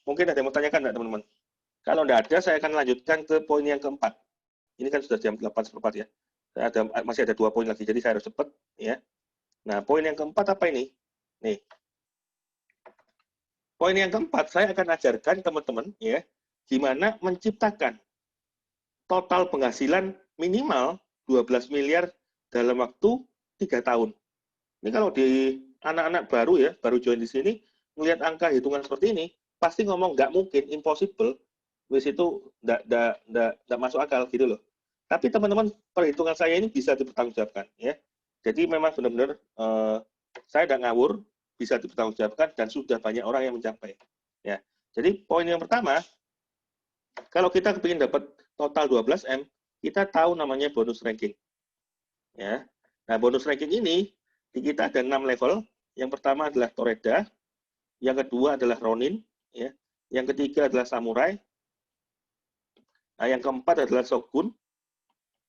mungkin ada yang mau tanyakan enggak, teman-teman? Kalau enggak ada, saya akan lanjutkan ke poin yang keempat. Ini kan sudah jam 8:04 ya. Masih ada 2 poin lagi, jadi saya harus cepat ya. Nah, poin yang keempat apa ini? Nih. Poin yang keempat, saya akan ajarkan teman-teman ya, gimana menciptakan total penghasilan minimal 12 miliar dalam waktu 3 tahun. Ini kalau di anak-anak baru ya, baru join di sini, melihat angka hitungan seperti ini, pasti ngomong nggak mungkin, impossible, wis itu nggak masuk akal gitu loh. Tapi teman-teman, perhitungan saya ini bisa dipertanggungjawabkan ya. Jadi memang benar-benar saya nggak ngawur, bisa dipertanggungjawabkan dan sudah banyak orang yang mencapai. Ya. Jadi poin yang pertama, kalau kita ingin dapat total 12M, kita tahu namanya bonus ranking. Ya. Nah, bonus ranking ini di kita ada 6 level. Yang pertama adalah Toreda, yang kedua adalah Ronin, ya. Yang ketiga adalah Samurai. Nah, yang keempat adalah Shogun.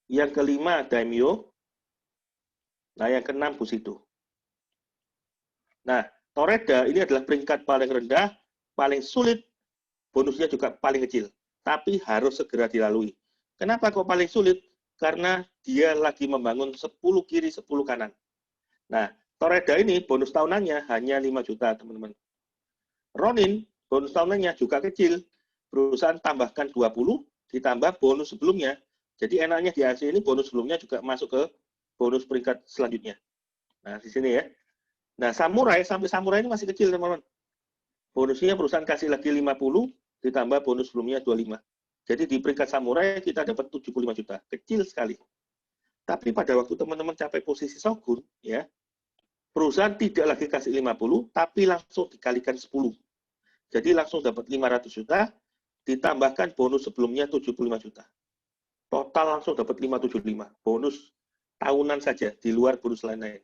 Yang kelima Daimyo. Nah, yang keenam Bushido. Nah, Toreda ini adalah peringkat paling rendah, paling sulit, bonusnya juga paling kecil. Tapi harus segera dilalui. Kenapa kok paling sulit? Karena dia lagi membangun 10 kiri, 10 kanan. Nah, Toreda ini bonus tahunannya hanya 5 juta, teman-teman. Ronin, bonus tahunannya juga kecil. Perusahaan tambahkan 20, ditambah bonus sebelumnya. Jadi enaknya di AC ini bonus sebelumnya juga masuk ke bonus peringkat selanjutnya. Nah, di sini ya. Nah, Samurai, sampai Samurai ini masih kecil, teman-teman. Bonusnya perusahaan kasih lagi 50, ditambah bonus sebelumnya 25. Jadi di peringkat Samurai kita dapat 75 juta. Kecil sekali. Tapi pada waktu teman-teman capai posisi Shogun, ya, perusahaan tidak lagi kasih 50, tapi langsung dikalikan 10. Jadi langsung dapat 500 juta, ditambahkan bonus sebelumnya 75 juta. Total langsung dapat 575. Bonus tahunan saja, di luar bonus lain-lain.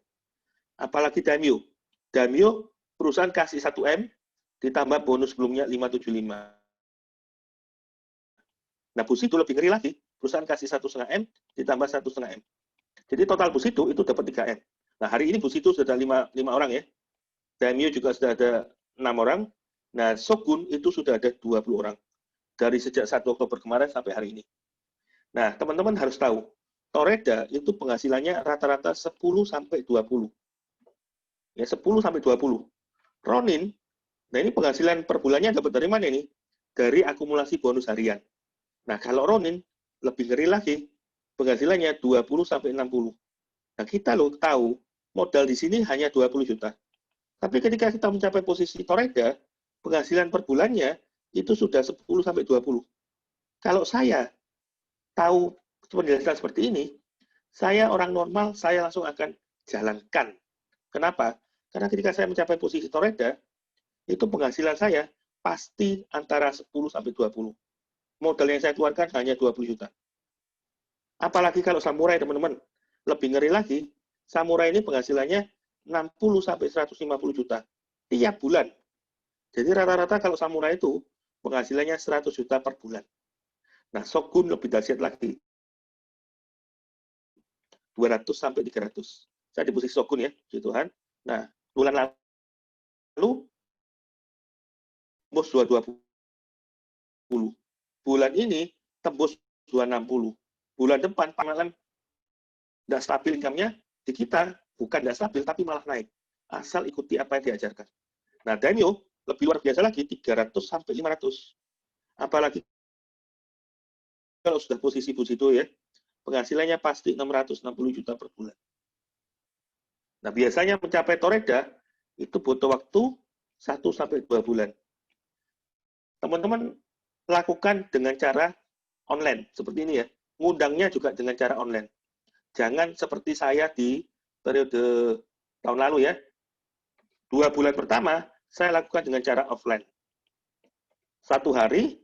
Apalagi Daimyo. Daimyo, perusahaan kasih 1M, ditambah bonus sebelumnya 575. Nah, Bushido lebih ngeri lagi. Perusahaan kasih 1,5M, ditambah 1,5M. Jadi total Bushido itu dapat 3M. Nah, hari ini Bushido sudah ada 5 orang ya. Daimyo juga sudah ada 6 orang. Nah, Shogun itu sudah ada 20 orang. Dari sejak 1 Oktober kemarin sampai hari ini. Nah, teman-teman harus tahu, Toreda itu penghasilannya rata-rata 10 sampai 20. Ya, 10 sampai 20. Ronin, nah ini penghasilan per bulannya dapat dari mana ini? Dari akumulasi bonus harian. Nah, kalau Ronin lebih ngeri lagi, penghasilannya 20 sampai 60. Nah, kita loh tahu modal di sini hanya 20 juta. Tapi ketika kita mencapai posisi Toreda, penghasilan per bulannya itu sudah 10 sampai 20. Kalau saya tahu penjelasan seperti ini, saya orang normal, saya langsung akan jalankan. Kenapa? Karena ketika saya mencapai posisi Toreda, itu penghasilan saya pasti antara 10 sampai 20. Modal yang saya keluarkan hanya 20 juta. Apalagi kalau samurai, teman-teman. Lebih ngeri lagi, samurai ini penghasilannya 60 sampai 150 juta tiap bulan. Jadi rata-rata kalau samurai itu penghasilannya 100 juta per bulan. Nah, Shogun lebih dahsyat lagi. 200 sampai 300. Saya di posisi Shogun ya, puji Tuhan. Nah, bulan lalu tembus 220. Bulan ini tembus 260. Bulan depan panggilan tidak stabil income-nya di kita, bukan tidak stabil, tapi malah naik. Asal ikuti apa yang diajarkan. Nah, Danyo lebih luar biasa lagi, 300 sampai 500. Apalagi kalau sudah posisi Bushido ya, penghasilannya pasti 660 juta per bulan. Nah, biasanya mencapai Toreda, itu butuh waktu 1 sampai 2 bulan. Teman-teman lakukan dengan cara online, seperti ini ya. Ngundangnya juga dengan cara online. Jangan seperti saya di periode tahun lalu ya. 2 bulan pertama, saya lakukan dengan cara offline. 1 hari,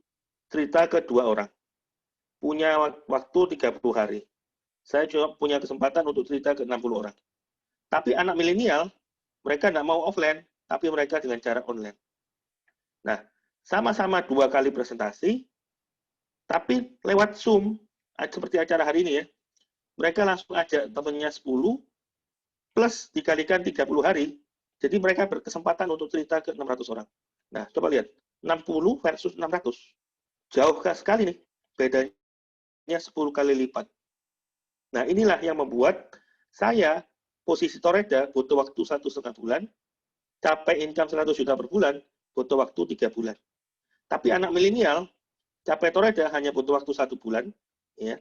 cerita ke 2 orang. Punya waktu 30 hari. Saya juga punya kesempatan untuk cerita ke 60 orang. Tapi anak milenial, mereka tidak mau offline, tapi mereka dengan cara online. Nah, sama-sama 2 kali presentasi, tapi lewat Zoom, seperti acara hari ini ya, mereka langsung ajak temannya 10, plus dikalikan 30 hari, jadi mereka berkesempatan untuk cerita ke 600 orang. Nah, coba lihat, 60 versus 600. Jauh sekali nih, bedanya 10 kali lipat. Nah, inilah yang membuat saya, posisi Toreda, butuh waktu 1,5 bulan, capai income 100 juta per bulan, butuh waktu 3 bulan. Tapi anak milenial, capai Toreda hanya butuh waktu 1 bulan, ya.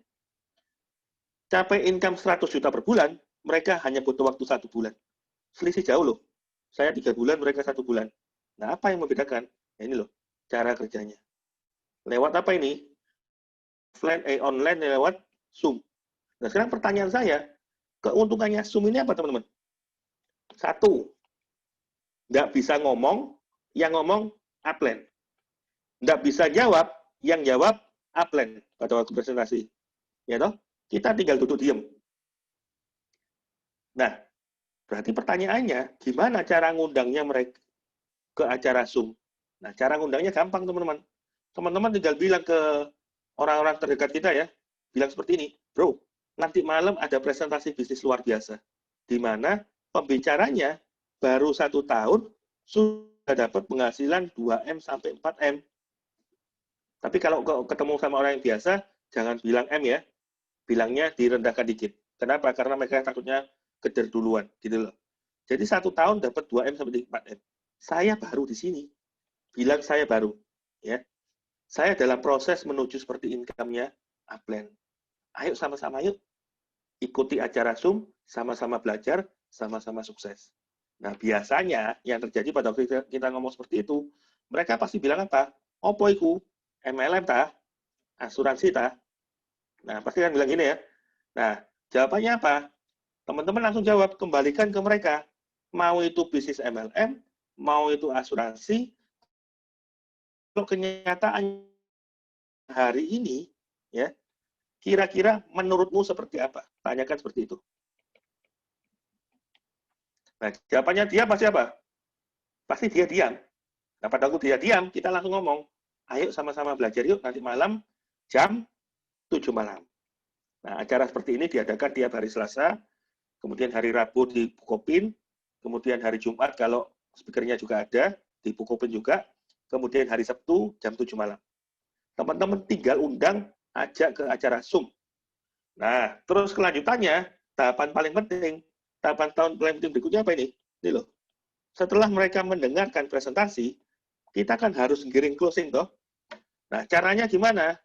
Capai income 100 juta per bulan, mereka hanya butuh waktu 1 bulan. Selisih jauh loh. Saya 3 bulan, mereka 1 bulan. Nah, apa yang membedakan? Nah, ini loh, cara kerjanya. Lewat apa ini? Online lewat Zoom. Nah, sekarang pertanyaan saya, keuntungannya Zoom ini apa, teman-teman? 1, nggak bisa ngomong, yang ngomong upline. Nggak bisa jawab, yang jawab upline pada waktu presentasi. Ya toh? Kita tinggal duduk diam. Nah, berarti pertanyaannya, gimana cara ngundangnya mereka ke acara Zoom? Nah, cara ngundangnya gampang, teman-teman. Teman-teman tinggal bilang ke orang-orang terdekat kita ya, bilang seperti ini, bro, nanti malam ada presentasi bisnis luar biasa, di mana pembicaranya baru 1 tahun sudah dapat penghasilan 2M sampai 4M. Tapi kalau ketemu sama orang yang biasa, jangan bilang M ya, bilangnya direndahkan dikit. Kenapa? Karena mereka takutnya keder duluan, gitu loh. Jadi 1 tahun dapat 2M sampai 4M. Saya baru di sini. Bilang saya baru. Ya. Saya dalam proses menuju seperti income-nya upline. Ayo sama-sama yuk. Ikuti acara Zoom, sama-sama belajar, sama-sama sukses. Nah, biasanya yang terjadi pada waktu kita ngomong seperti itu, mereka pasti bilang apa? Opo iku? MLM tah? Asuransi tah? Nah, pasti kan bilang gini ya. Nah, jawabannya apa? Teman-teman langsung jawab, kembalikan ke mereka. Mau itu bisnis MLM, mau itu asuransi. Kalau kenyataan hari ini, ya, kira-kira menurutmu seperti apa? Tanyakan seperti itu. Nah, jawabannya dia pasti apa? Pasti dia diam. Nah, pada waktu dia diam, kita langsung ngomong, ayo sama-sama belajar yuk, nanti malam jam 7 malam. Nah, acara seperti ini diadakan tiap hari Selasa, kemudian hari Rabu di Bukopin, kemudian hari Jumat kalau speakernya juga ada, di Bukopin juga, kemudian hari Sabtu jam 7 malam. Teman-teman tinggal undang, ajak ke acara Zoom. Nah, terus kelanjutannya, tahapan paling penting, tahapan tahun paling penting berikutnya apa ini? Ini loh. Setelah mereka mendengarkan presentasi, kita kan harus giring closing toh. Nah, caranya gimana?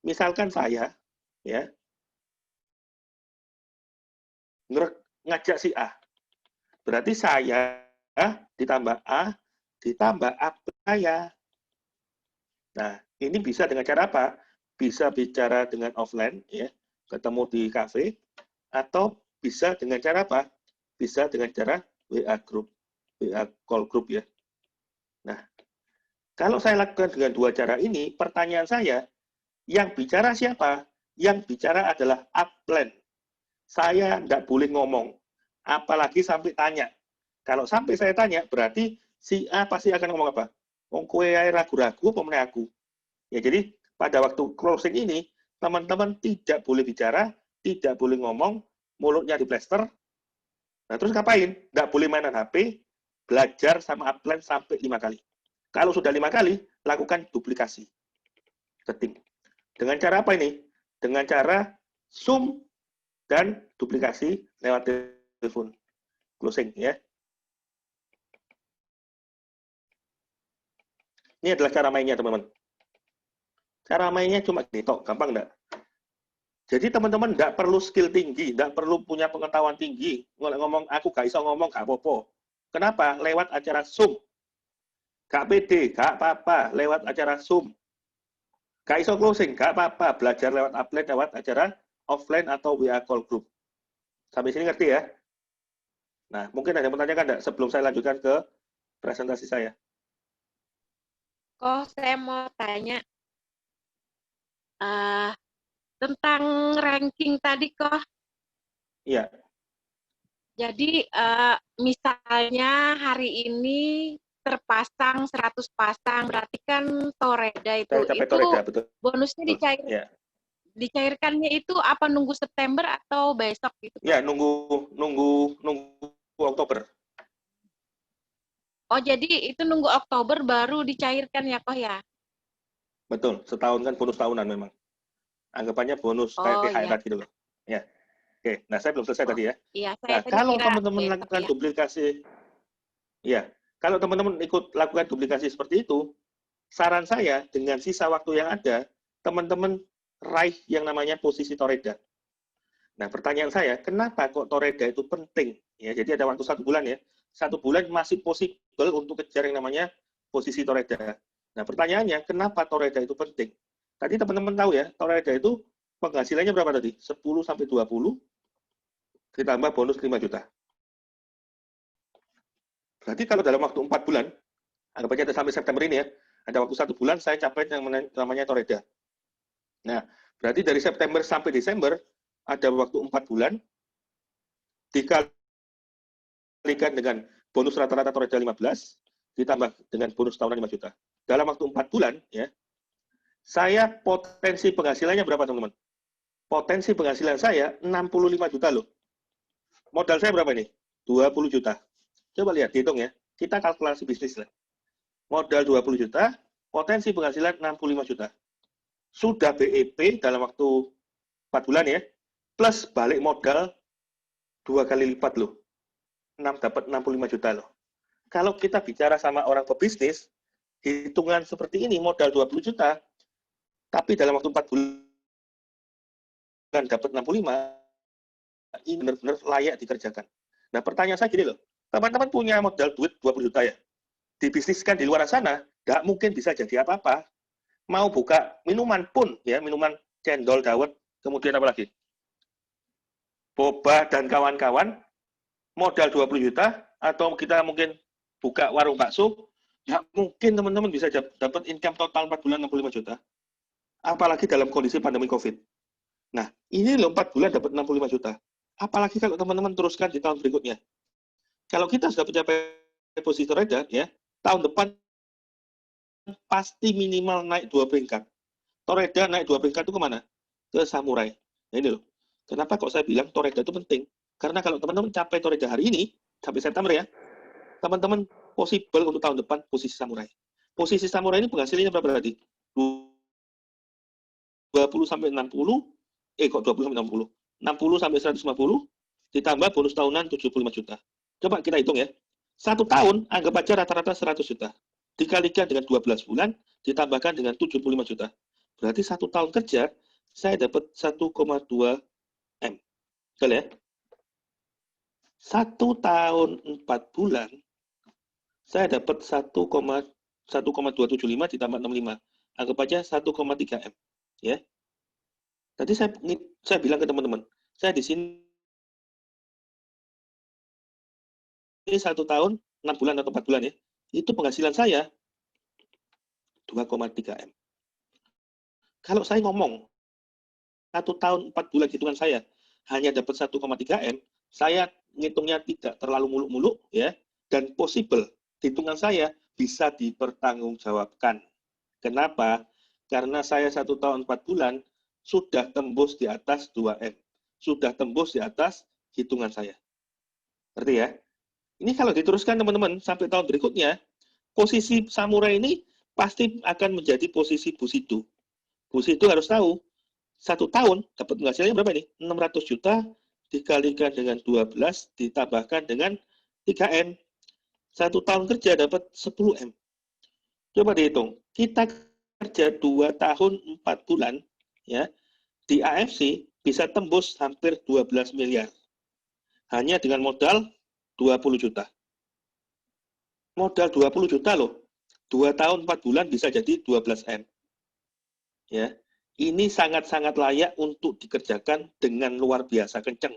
Misalkan saya ya ngajak si A. Berarti saya ditambah A ditambah A saya. Nah, ini bisa dengan cara apa? Bisa bicara dengan offline ya, ketemu di kafe, atau bisa dengan cara apa? Bisa dengan cara WA group, WA call group ya. Nah, kalau saya lakukan dengan dua cara ini, pertanyaan saya, yang bicara siapa? Yang bicara adalah upline. Saya tidak boleh ngomong, apalagi sampai tanya. Kalau sampai saya tanya, berarti si A pasti akan ngomong apa? Wong kowe ae ragu-ragu apa meneh aku. Ya, jadi pada waktu closing ini, teman-teman tidak boleh bicara, tidak boleh ngomong, mulutnya diplester. Nah, terus ngapain? Tidak boleh mainan HP, belajar sama upline sampai 5 kali. Kalau sudah 5 kali, lakukan duplikasi. Ketik. Dengan cara apa ini? Dengan cara Zoom dan duplikasi lewat telepon. Closing ya. Ini adalah cara mainnya, teman-teman. Cara mainnya cuma gini, tok, gampang enggak? Jadi teman-teman enggak perlu skill tinggi, enggak perlu punya pengetahuan tinggi. Ngomong aku gak iso ngomong, gak apa-apa. Kenapa? Lewat acara Zoom. Gak pede, gak apa-apa, lewat acara Zoom. Gak iso closing, gak apa-apa, belajar lewat upline, lewat acara offline atau WA call group. Sampai sini ngerti ya? Nah, mungkin ada yang menanyakan enggak sebelum saya lanjutkan ke presentasi saya? Oh, saya mau tanya tentang ranking tadi, kok. Iya. Jadi, misalnya hari ini terpasang 100 pasang, berarti kan Toreda itu Toreda, betul. Bonusnya dicairkannya itu apa nunggu September atau besok gitu? Ya, nunggu Oktober. Oh, jadi itu nunggu Oktober baru dicairkan ya, kok ya? Betul, setahun kan bonus tahunan memang. Anggapannya bonus kayak THR tadi gitu loh. Ya. Oke, nah saya belum selesai tadi ya. Iya, nah, kalau teman-teman lakukan duplikasi, ya, kalau teman-teman ikut lakukan duplikasi seperti itu, saran saya dengan sisa waktu yang ada, teman-teman raih yang namanya posisi Toreda. Nah, pertanyaan saya, kenapa kok Toreda itu penting? Ya, jadi ada waktu 1 bulan ya. 1 bulan masih possible untuk kejar yang namanya posisi Toreda. Nah, pertanyaannya, kenapa Toreda itu penting? Tadi teman-teman tahu ya, Toreda itu penghasilannya berapa tadi? 10-20, ditambah bonus 5 juta. Berarti kalau dalam waktu 4 bulan, anggap aja sampai September ini ya, ada waktu 1 bulan saya capai yang namanya Toreda. Nah, berarti dari September sampai Desember, ada waktu 4 bulan, dikalikan dengan bonus rata-rata Toreda 15, ditambah dengan bonus tahunan 5 juta. Dalam waktu 4 bulan, ya, saya potensi penghasilannya berapa, teman-teman? Potensi penghasilan saya 65 juta loh. Modal saya berapa ini? 20 juta. Coba lihat, dihitung ya. Kita kalkulasi bisnis lah. Modal 20 juta, potensi penghasilan 65 juta. Sudah BEP dalam waktu 4 bulan ya, plus balik modal 2 kali lipat loh. 6 dapat 65 juta loh. Kalau kita bicara sama orang pebisnis, hitungan seperti ini, modal 20 juta, tapi dalam waktu 4 bulan dapat 65, ini benar-benar layak dikerjakan. Nah, pertanyaan saya gini loh, teman-teman punya modal duit 20 juta ya, dibisniskan di luar sana, nggak mungkin bisa jadi apa-apa. Mau buka minuman pun, ya, minuman cendol, dawet, kemudian apa lagi? Boba dan kawan-kawan, modal 20 juta, atau kita mungkin buka warung bakso, nggak mungkin teman-teman bisa dapat income total 4 bulan 65 juta. Apalagi dalam kondisi pandemi COVID. Nah, ini loh 4 bulan dapat 65 juta. Apalagi kalau teman-teman teruskan di tahun berikutnya. Kalau kita sudah mencapai posisi Toreda, ya, tahun depan pasti minimal naik 2 peringkat. Toreda naik 2 peringkat itu kemana? Ke Samurai. Nah ini loh. Kenapa kok saya bilang Toreda itu penting? Karena kalau teman-teman capai Toreda hari ini, sampai September ya, teman-teman possible untuk tahun depan posisi Samurai. Posisi Samurai ini penghasilannya berapa tadi? 20-60, kok 20 sampai 60. 60 sampai 150 ditambah bonus tahunan 75 juta. Coba kita hitung ya. 1 tahun anggap aja rata-rata 100 juta. Dikalikan dengan 12 bulan ditambahkan dengan 75 juta. Berarti 1 tahun kerja saya dapat 1,2 M. Betul ya? 1 tahun 4 bulan saya dapat 1,275 ditambah 65. Anggap aja 1,3 M. Ya. Tadi saya bilang ke teman-teman, saya di sini ini 1 tahun 6 bulan atau 4 bulan ya. Itu penghasilan saya 2,3 M. Kalau saya ngomong 1 tahun 4 bulan hitungan saya hanya dapat 1,3 M, saya ngitungnya tidak terlalu muluk-muluk ya, dan possible hitungan saya bisa dipertanggungjawabkan. Kenapa? Karena saya 1 tahun 4 bulan sudah tembus di atas 2M. Sudah tembus di atas hitungan saya. Ngerti ya? Ini kalau diteruskan teman-teman sampai tahun berikutnya, posisi samurai ini pasti akan menjadi posisi Bushido. Bushido harus tahu, 1 tahun dapat penghasilannya berapa ini? 600 juta dikalikan dengan 12 ditambahkan dengan 3M. 1 tahun kerja dapat 10M. Coba dihitung. Kita kerja 2 tahun 4 bulan ya, di AFC bisa tembus hampir 12 miliar. Hanya dengan modal 20 juta. Modal 20 juta loh. 2 tahun 4 bulan bisa jadi 12M. Ya. Ini sangat-sangat layak untuk dikerjakan dengan luar biasa kenceng.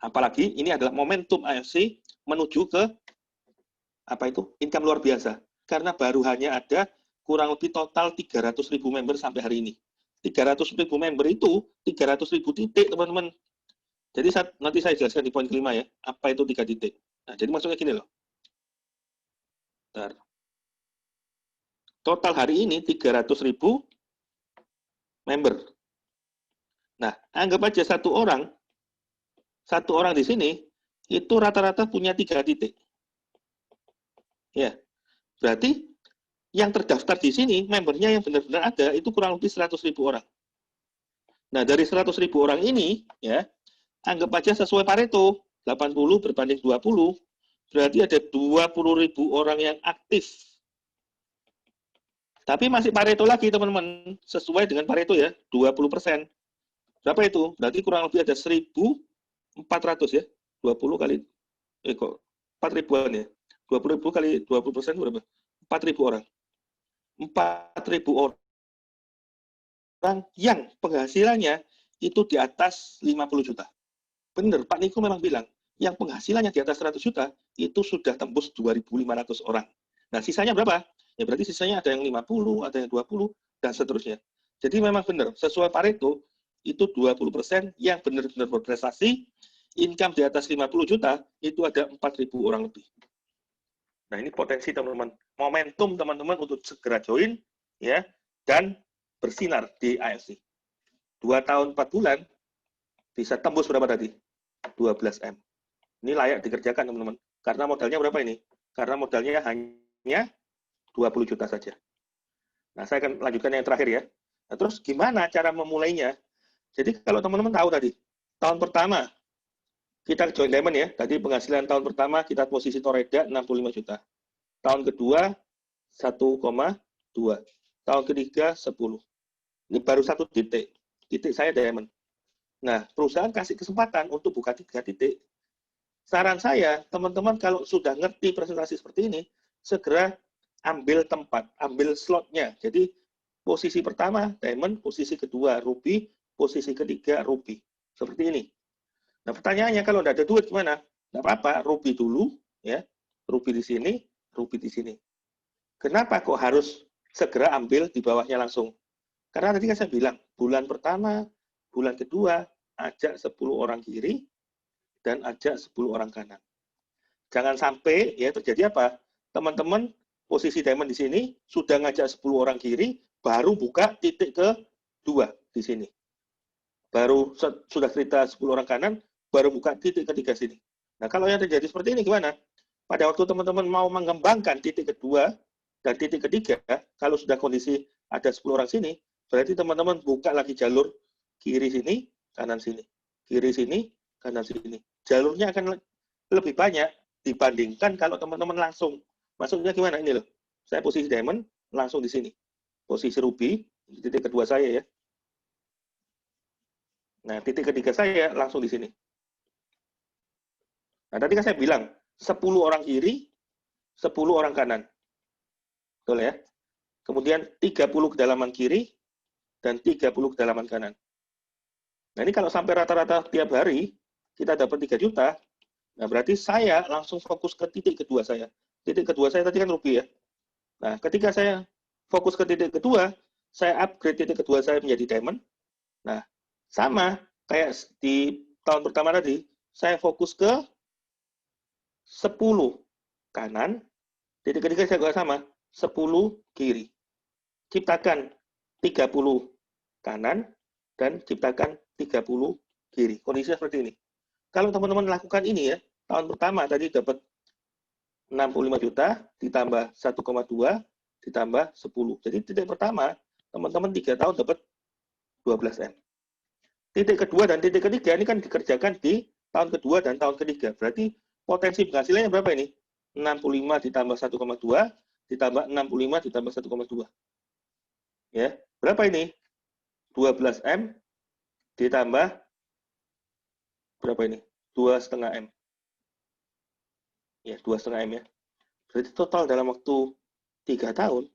Apalagi ini adalah momentum AFC menuju ke income luar biasa. Karena baru hanya ada kurang lebih total 300.000 member sampai hari ini. 300.000 member itu 300.000 titik, teman-teman. Jadi nanti saya jelaskan di poin kelima ya, apa itu 3 titik. Nah, jadi maksudnya gini loh. Bentar. Total hari ini 300.000 member. Nah, anggap aja satu orang di sini itu rata-rata punya 3 titik. Ya, berarti yang terdaftar di sini, membernya yang benar-benar ada, itu kurang lebih 100.000 orang. Nah, dari 100.000 orang ini, ya, anggap aja sesuai Pareto, 80 berbanding 20, berarti ada 20.000 orang yang aktif. Tapi masih Pareto lagi, teman-teman. Sesuai dengan Pareto ya, 20%. Berapa itu? Berarti kurang lebih ada 1.400 ya. 20 kali, 4.000-an ya. 20.000 kali 20% berapa? 4.000 orang. 4.000 orang yang penghasilannya itu di atas 50 juta. Benar, Pak Niko memang bilang, yang penghasilannya di atas 100 juta, itu sudah tembus 2.500 orang. Nah, sisanya berapa? Ya berarti sisanya ada yang 50, ada yang 20, dan seterusnya. Jadi memang benar, sesuai Pareto, itu 20% yang benar-benar berprestasi, income di atas 50 juta, itu ada 4.000 orang lebih. Nah, ini potensi teman-teman, momentum teman-teman untuk segera join ya dan bersinar di AFC. 2 tahun 4 bulan bisa tembus berapa tadi? 12M. Ini layak dikerjakan teman-teman. Karena modalnya berapa ini? Karena modalnya hanya 20 juta saja. Nah, saya akan lanjutkan yang terakhir ya. Nah, terus gimana cara memulainya? Jadi kalau teman-teman tahu tadi, tahun pertama kita join Diamond ya, tadi penghasilan tahun pertama kita posisi Toreda 65 juta. Tahun kedua 1,2. Tahun ketiga 10. Ini baru 1 titik. Titik saya Diamond. Nah, perusahaan kasih kesempatan untuk buka 3 titik. Saran saya, teman-teman kalau sudah ngerti presentasi seperti ini, segera ambil tempat, ambil slotnya. Jadi posisi pertama Diamond, posisi kedua Ruby, posisi ketiga Ruby. Seperti ini. Nah, pertanyaannya kalau tidak ada duit gimana? Tidak apa-apa, Ruby dulu, ya. Ruby di sini, Ruby di sini. Kenapa kok harus segera ambil di bawahnya langsung? Karena tadi kan saya bilang, bulan pertama, bulan kedua, ajak 10 orang kiri, dan ajak 10 orang kanan. Jangan sampai, ya terjadi apa? Teman-teman, posisi Diamond di sini, sudah ngajak 10 orang kiri, baru buka titik kedua di sini. Baru sudah cerita 10 orang kanan, baru buka titik ketiga sini. Nah, kalau yang terjadi seperti ini gimana? Pada waktu teman-teman mau mengembangkan titik kedua dan titik ketiga, kalau sudah kondisi ada 10 orang sini, berarti teman-teman buka lagi jalur kiri sini, kanan sini. Kiri sini, kanan sini. Jalurnya akan lebih banyak dibandingkan kalau teman-teman langsung. Maksudnya gimana ini loh? Saya posisi diamond langsung di sini. Posisi ruby, titik kedua saya ya. Nah, titik ketiga saya langsung di sini. Nah, tadi kan saya bilang 10 orang kiri, 10 orang kanan. Betul ya? Kemudian 30 kedalaman kiri dan 30 kedalaman kanan. Nah, ini kalau sampai rata-rata tiap hari kita dapat 3 juta, nah berarti saya langsung fokus ke titik kedua saya. Titik kedua saya tadi kan ruby ya. Nah, ketika saya fokus ke titik kedua, saya upgrade titik kedua saya menjadi diamond. Nah, sama kayak di tahun pertama tadi, saya fokus ke 10 kanan, titik ketiga saya juga sama, 10 kiri. Ciptakan 30 kanan, dan ciptakan 30 kiri. Kondisinya seperti ini. Kalau teman-teman lakukan ini ya, tahun pertama tadi dapat 65 juta, ditambah 1,2, ditambah 10. Jadi titik pertama, teman-teman 3 tahun dapat 12M. Titik kedua dan titik ketiga ini kan dikerjakan di tahun kedua dan tahun ketiga. Berarti potensi penghasilannya berapa ini? 65 ditambah 1,2, ditambah 65 ditambah 1,2. Ya, berapa ini? 12M ditambah berapa ini? 2,5M. Ya, 2,5M ya. Berarti total dalam waktu 3 tahun,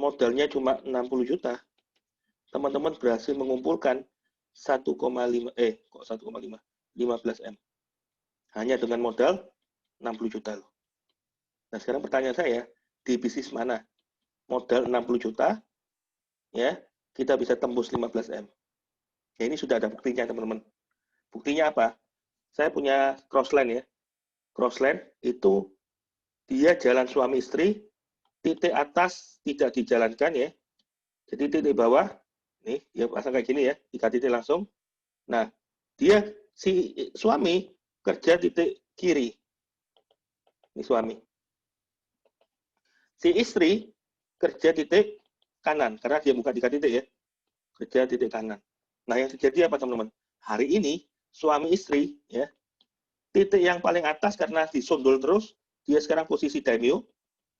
modalnya cuma 60 juta. Teman-teman berhasil mengumpulkan 1,5, 15M. Hanya dengan modal 60 juta loh. Nah, sekarang pertanyaan saya, di bisnis mana? Modal 60 juta, ya, kita bisa tembus 15M. Ya, ini sudah ada buktinya, teman-teman. Buktinya apa? Saya punya crossline ya. Crossline itu dia jalan suami istri, titik atas tidak dijalankan ya. Jadi titik bawah, nih, dia pasang kayak gini ya, 3 titik langsung. Nah, dia si suami kerja titik kiri. Ini suami. Si istri kerja titik kanan, karena dia buka 3 titik ya. Kerja titik kanan. Nah, yang terjadi apa teman-teman? Hari ini, suami istri, ya, titik yang paling atas karena disundul terus, dia sekarang posisi daimyo,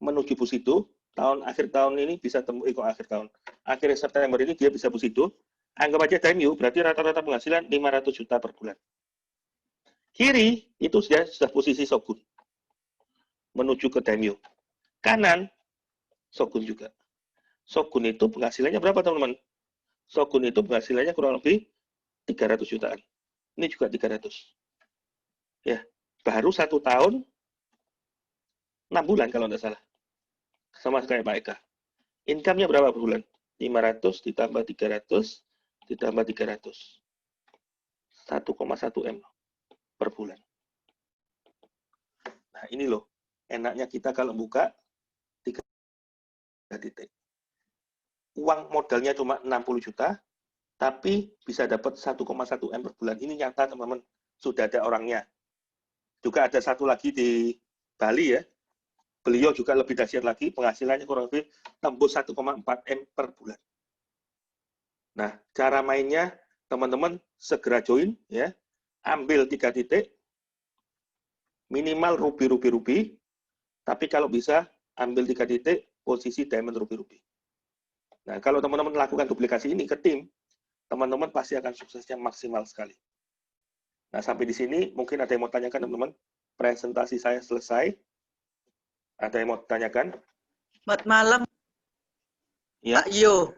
menuju Bushido, akhir tahun ini bisa akhir tahun. Akhir September ini dia bisa Bushido. Anggap aja daimyo, berarti rata-rata penghasilan 500 juta per bulan. Kiri, itu sudah posisi shogun. Menuju ke daimyo. Kanan, shogun juga. Shogun itu penghasilannya berapa teman-teman? Shogun itu penghasilannya kurang lebih 300 jutaan. Ini juga 300. Ya, baru 1 tahun, 6 bulan kalau tidak salah. Sama kayak Pak Eka. Income-nya berapa per bulan? 500 ditambah 300, ditambah 300. 1,1M per bulan. Nah, ini loh. Enaknya kita kalau buka 3 titik. Uang modalnya cuma 60 juta, tapi bisa dapat 1,1M per bulan. Ini nyata, teman-teman. Sudah ada orangnya. Juga ada satu lagi di Bali ya. Beliau juga lebih dahsyat lagi, penghasilannya kurang lebih tembus 1,4M per bulan. Nah, cara mainnya, teman-teman segera join, ya. Ambil 3 titik, minimal ruby, tapi kalau bisa, ambil 3 titik, posisi diamond ruby. Nah, kalau teman-teman lakukan duplikasi ini ke tim, teman-teman pasti akan suksesnya maksimal sekali. Nah, sampai di sini mungkin ada yang mau tanyakan, teman-teman. Presentasi saya selesai. Ada yang mau tanyakan? Selamat malam, Ya. Pak Yo.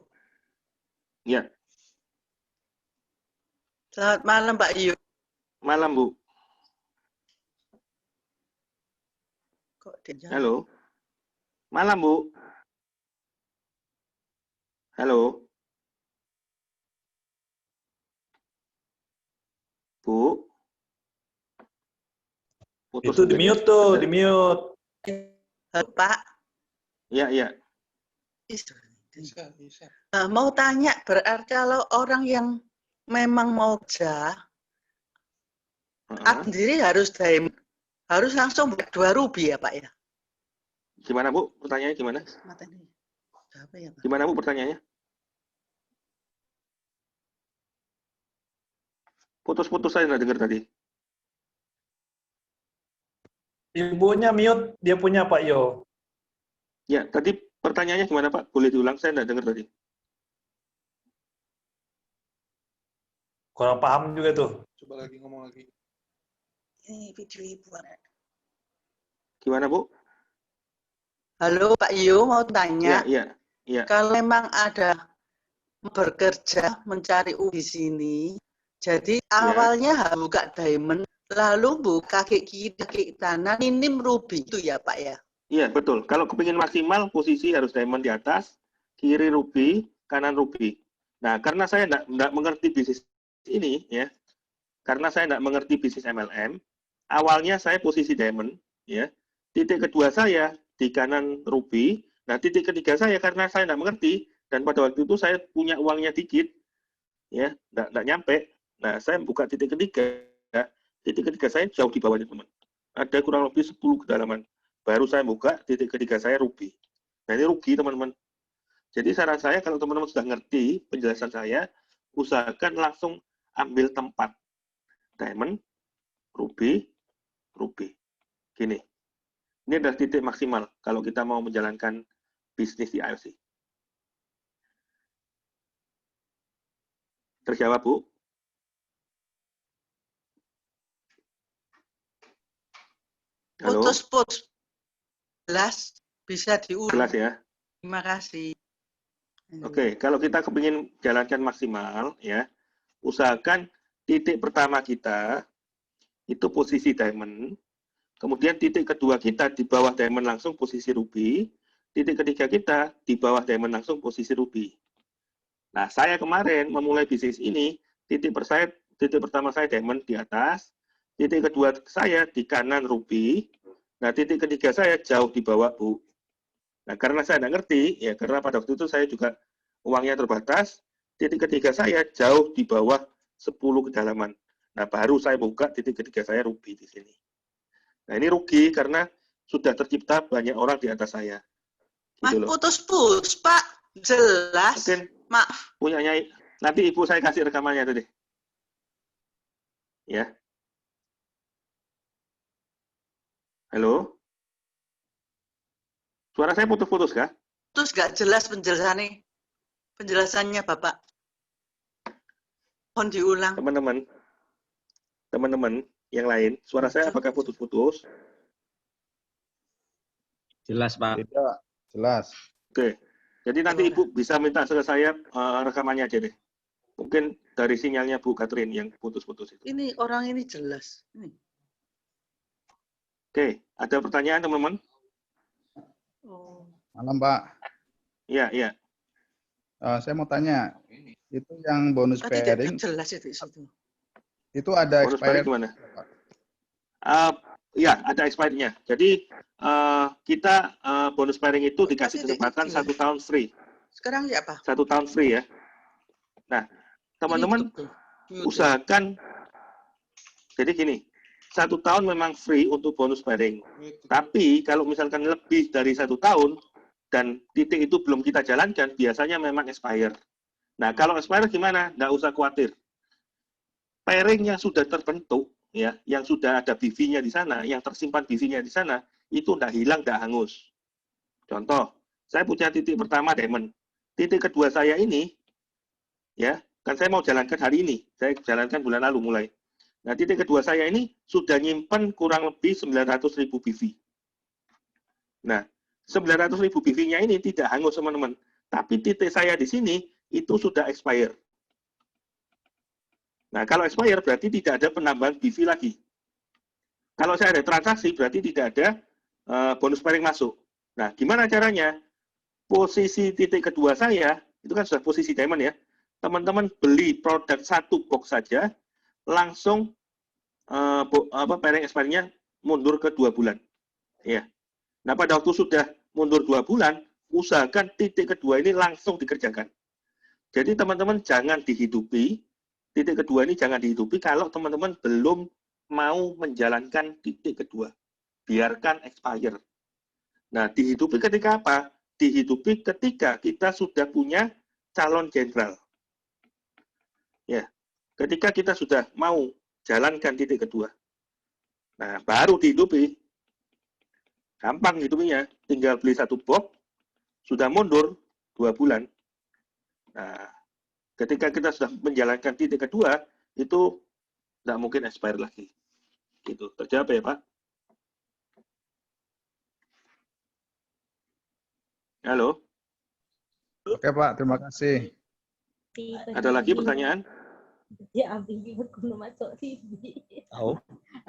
Ya. Selamat malam, Pak Yo. Malam, Bu. Kok dia Halo. Malam, Bu. Halo. Bu. Putus itu di-mute tuh, di-mute. Halo, Pak. Iya, iya. Mau tanya, berarti kalau orang yang memang mau kerja, sendiri harus langsung 2 ruby ya, Pak ya? Gimana, Bu? Pertanyaannya gimana? Ya, Pak? Gimana, Bu, pertanyaannya? Gimana, Bu, pertanyaannya? Gimana, Bu, pertanyaannya? Gimana, Bu, pertanyaannya? Gimana, Bu, pertanyaannya? Gimana, Bu, pertanyaannya? Gimana, Bu, pertanyaannya? Gimana, Bu, pertanyaannya? Gimana, Bu, pertanyaannya? Putus-putus saya nggak dengar tadi. Ibunya mute, dia punya Pak Yo. Ya, tadi pertanyaannya gimana Pak? Boleh diulang, saya nggak dengar tadi. Kurang paham juga tuh. Coba lagi ngomong lagi. Ini video ibu. Gimana Bu? Halo Pak Yo, mau Iya, tanya. iya. Kalau memang ada bekerja mencari uang di sini, jadi awalnya harus buka diamond, lalu buka kaki kiri, kaki kanan, minim ruby itu ya Pak ya? Iya, betul. Kalau kepingin maksimal, posisi harus diamond di atas, kiri ruby, kanan ruby. Nah, karena saya nggak mengerti bisnis ini, ya, karena saya nggak mengerti bisnis MLM, awalnya saya posisi diamond, ya. Titik kedua saya di kanan ruby. Nah, titik ketiga saya karena saya nggak mengerti, dan pada waktu itu saya punya uangnya dikit, ya, nggak nyampe. Nah, saya buka titik ketiga. Titik ketiga saya jauh di bawahnya, teman. Ada kurang lebih 10 kedalaman. Baru saya buka titik ketiga saya ruby. Nah, ini rugi, teman-teman. Jadi saran saya kalau teman-teman sudah ngerti penjelasan saya, usahakan langsung ambil tempat diamond, ruby, ruby. Gini. Ini adalah titik maksimal kalau kita mau menjalankan bisnis di IOC. Terjawab, Bu? Halo? Putus-putus. Jelas, bisa diulang. Jelas ya? Terima kasih. Oke, kalau kita kepingin jalankan maksimal, ya, usahakan titik pertama kita itu posisi diamond, kemudian titik kedua kita di bawah diamond langsung posisi ruby, titik ketiga kita di bawah diamond langsung posisi ruby. Nah, saya kemarin memulai bisnis ini, titik pertama saya diamond di atas, titik kedua saya di kanan ruby, nah titik ketiga saya jauh di bawah, Bu. Nah, karena saya nggak ngerti, ya karena pada waktu itu saya juga uangnya terbatas, titik ketiga saya jauh di bawah 10 kedalaman. Nah, baru saya buka titik ketiga saya ruby di sini. Nah, ini rugi karena sudah tercipta banyak orang di atas saya. Gitu loh. Putus-putus, Pak. Jelas. Mungkin Maaf. punyanya, nanti Ibu saya kasih rekamannya tadi. Ya. Halo? Suara saya putus-putus, kah? Terus nggak jelas penjelasannya Bapak. Mohon diulang. Teman-teman yang lain, suara saya apakah putus-putus? Jelas, Pak. Tidak, jelas. Oke. Jadi nanti Ibu bisa minta ke saya rekamannya aja deh. Mungkin dari sinyalnya Bu Catherine yang putus-putus itu. Ini orang ini jelas. Ini. Oke, ada pertanyaan teman-teman? Malam, Pak. Iya. Saya mau tanya, itu yang bonus Tadi pairing, jelas itu situ. itu ada Bonus pairing expired gimana? Ya, ada expirednya. Jadi kita bonus pairing itu dikasih kesempatan 1 tahun free. Sekarang ya apa? 1 tahun free ya. Nah, teman-teman usahakan, jadi gini, 1 tahun memang free untuk bonus pairing. Tapi kalau misalkan lebih dari 1 tahun dan titik itu belum kita jalankan, biasanya memang expire. Nah, kalau expire gimana? Nggak usah khawatir. Pairing yang sudah terbentuk, ya, yang sudah ada BV-nya di sana, yang tersimpan BV-nya di sana, itu nggak hilang, nggak hangus. Contoh, saya punya titik pertama diamond. Titik kedua saya ini, ya, kan saya mau jalankan hari ini. Saya jalankan bulan lalu mulai. Nah, titik kedua saya ini sudah nyimpen kurang lebih 900.000 BV. Nah, 900.000 BV-nya ini tidak hangus, teman-teman. Tapi titik saya di sini itu sudah expire. Nah, kalau expire berarti tidak ada penambahan BV lagi. Kalau saya ada transaksi berarti tidak ada bonus pairing masuk. Nah, gimana caranya? Posisi titik kedua saya, itu kan sudah posisi diamond ya. Teman-teman beli produk 1 box saja, langsung pairing expire-nya mundur ke 2 bulan. Ya. Nah, pada waktu sudah mundur 2 bulan, usahakan titik kedua ini langsung dikerjakan. Jadi teman-teman jangan dihidupi, titik kedua ini jangan dihidupi kalau teman-teman belum mau menjalankan titik kedua. Biarkan expire. Nah, dihidupi ketika apa? Dihidupi ketika kita sudah punya calon jenderal. Ya. ketika kita sudah mau jalankan titik kedua, nah baru dihidupi. Gampang hidupnya, tinggal beli 1 box, sudah mundur 2 bulan. Nah, ketika kita sudah menjalankan titik kedua, itu tidak mungkin expire lagi. Gitu. Terjawab ya, Pak? Halo? Oke, Pak. Terima kasih. Ada lagi pertanyaan? Oh.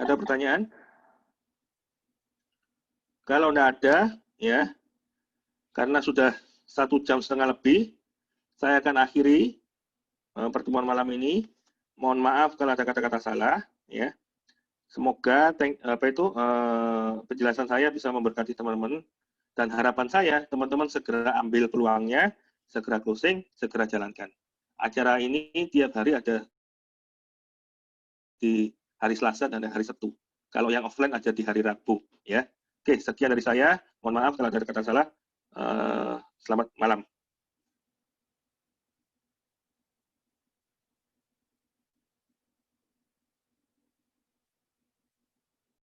Ada pertanyaan? Kalau tidak ada, ya, karena sudah 1,5 jam lebih, saya akan akhiri pertemuan malam ini. Mohon maaf kalau ada kata-kata salah, ya. Semoga penjelasan saya bisa memberkati teman-teman, dan harapan saya teman-teman segera ambil peluangnya, segera closing, segera jalankan. Acara ini tiap hari ada di hari Selasa dan hari Sabtu. Kalau yang offline ada di hari Rabu, ya. Oke, sekian dari saya. Mohon maaf kalau ada kata salah. Selamat malam.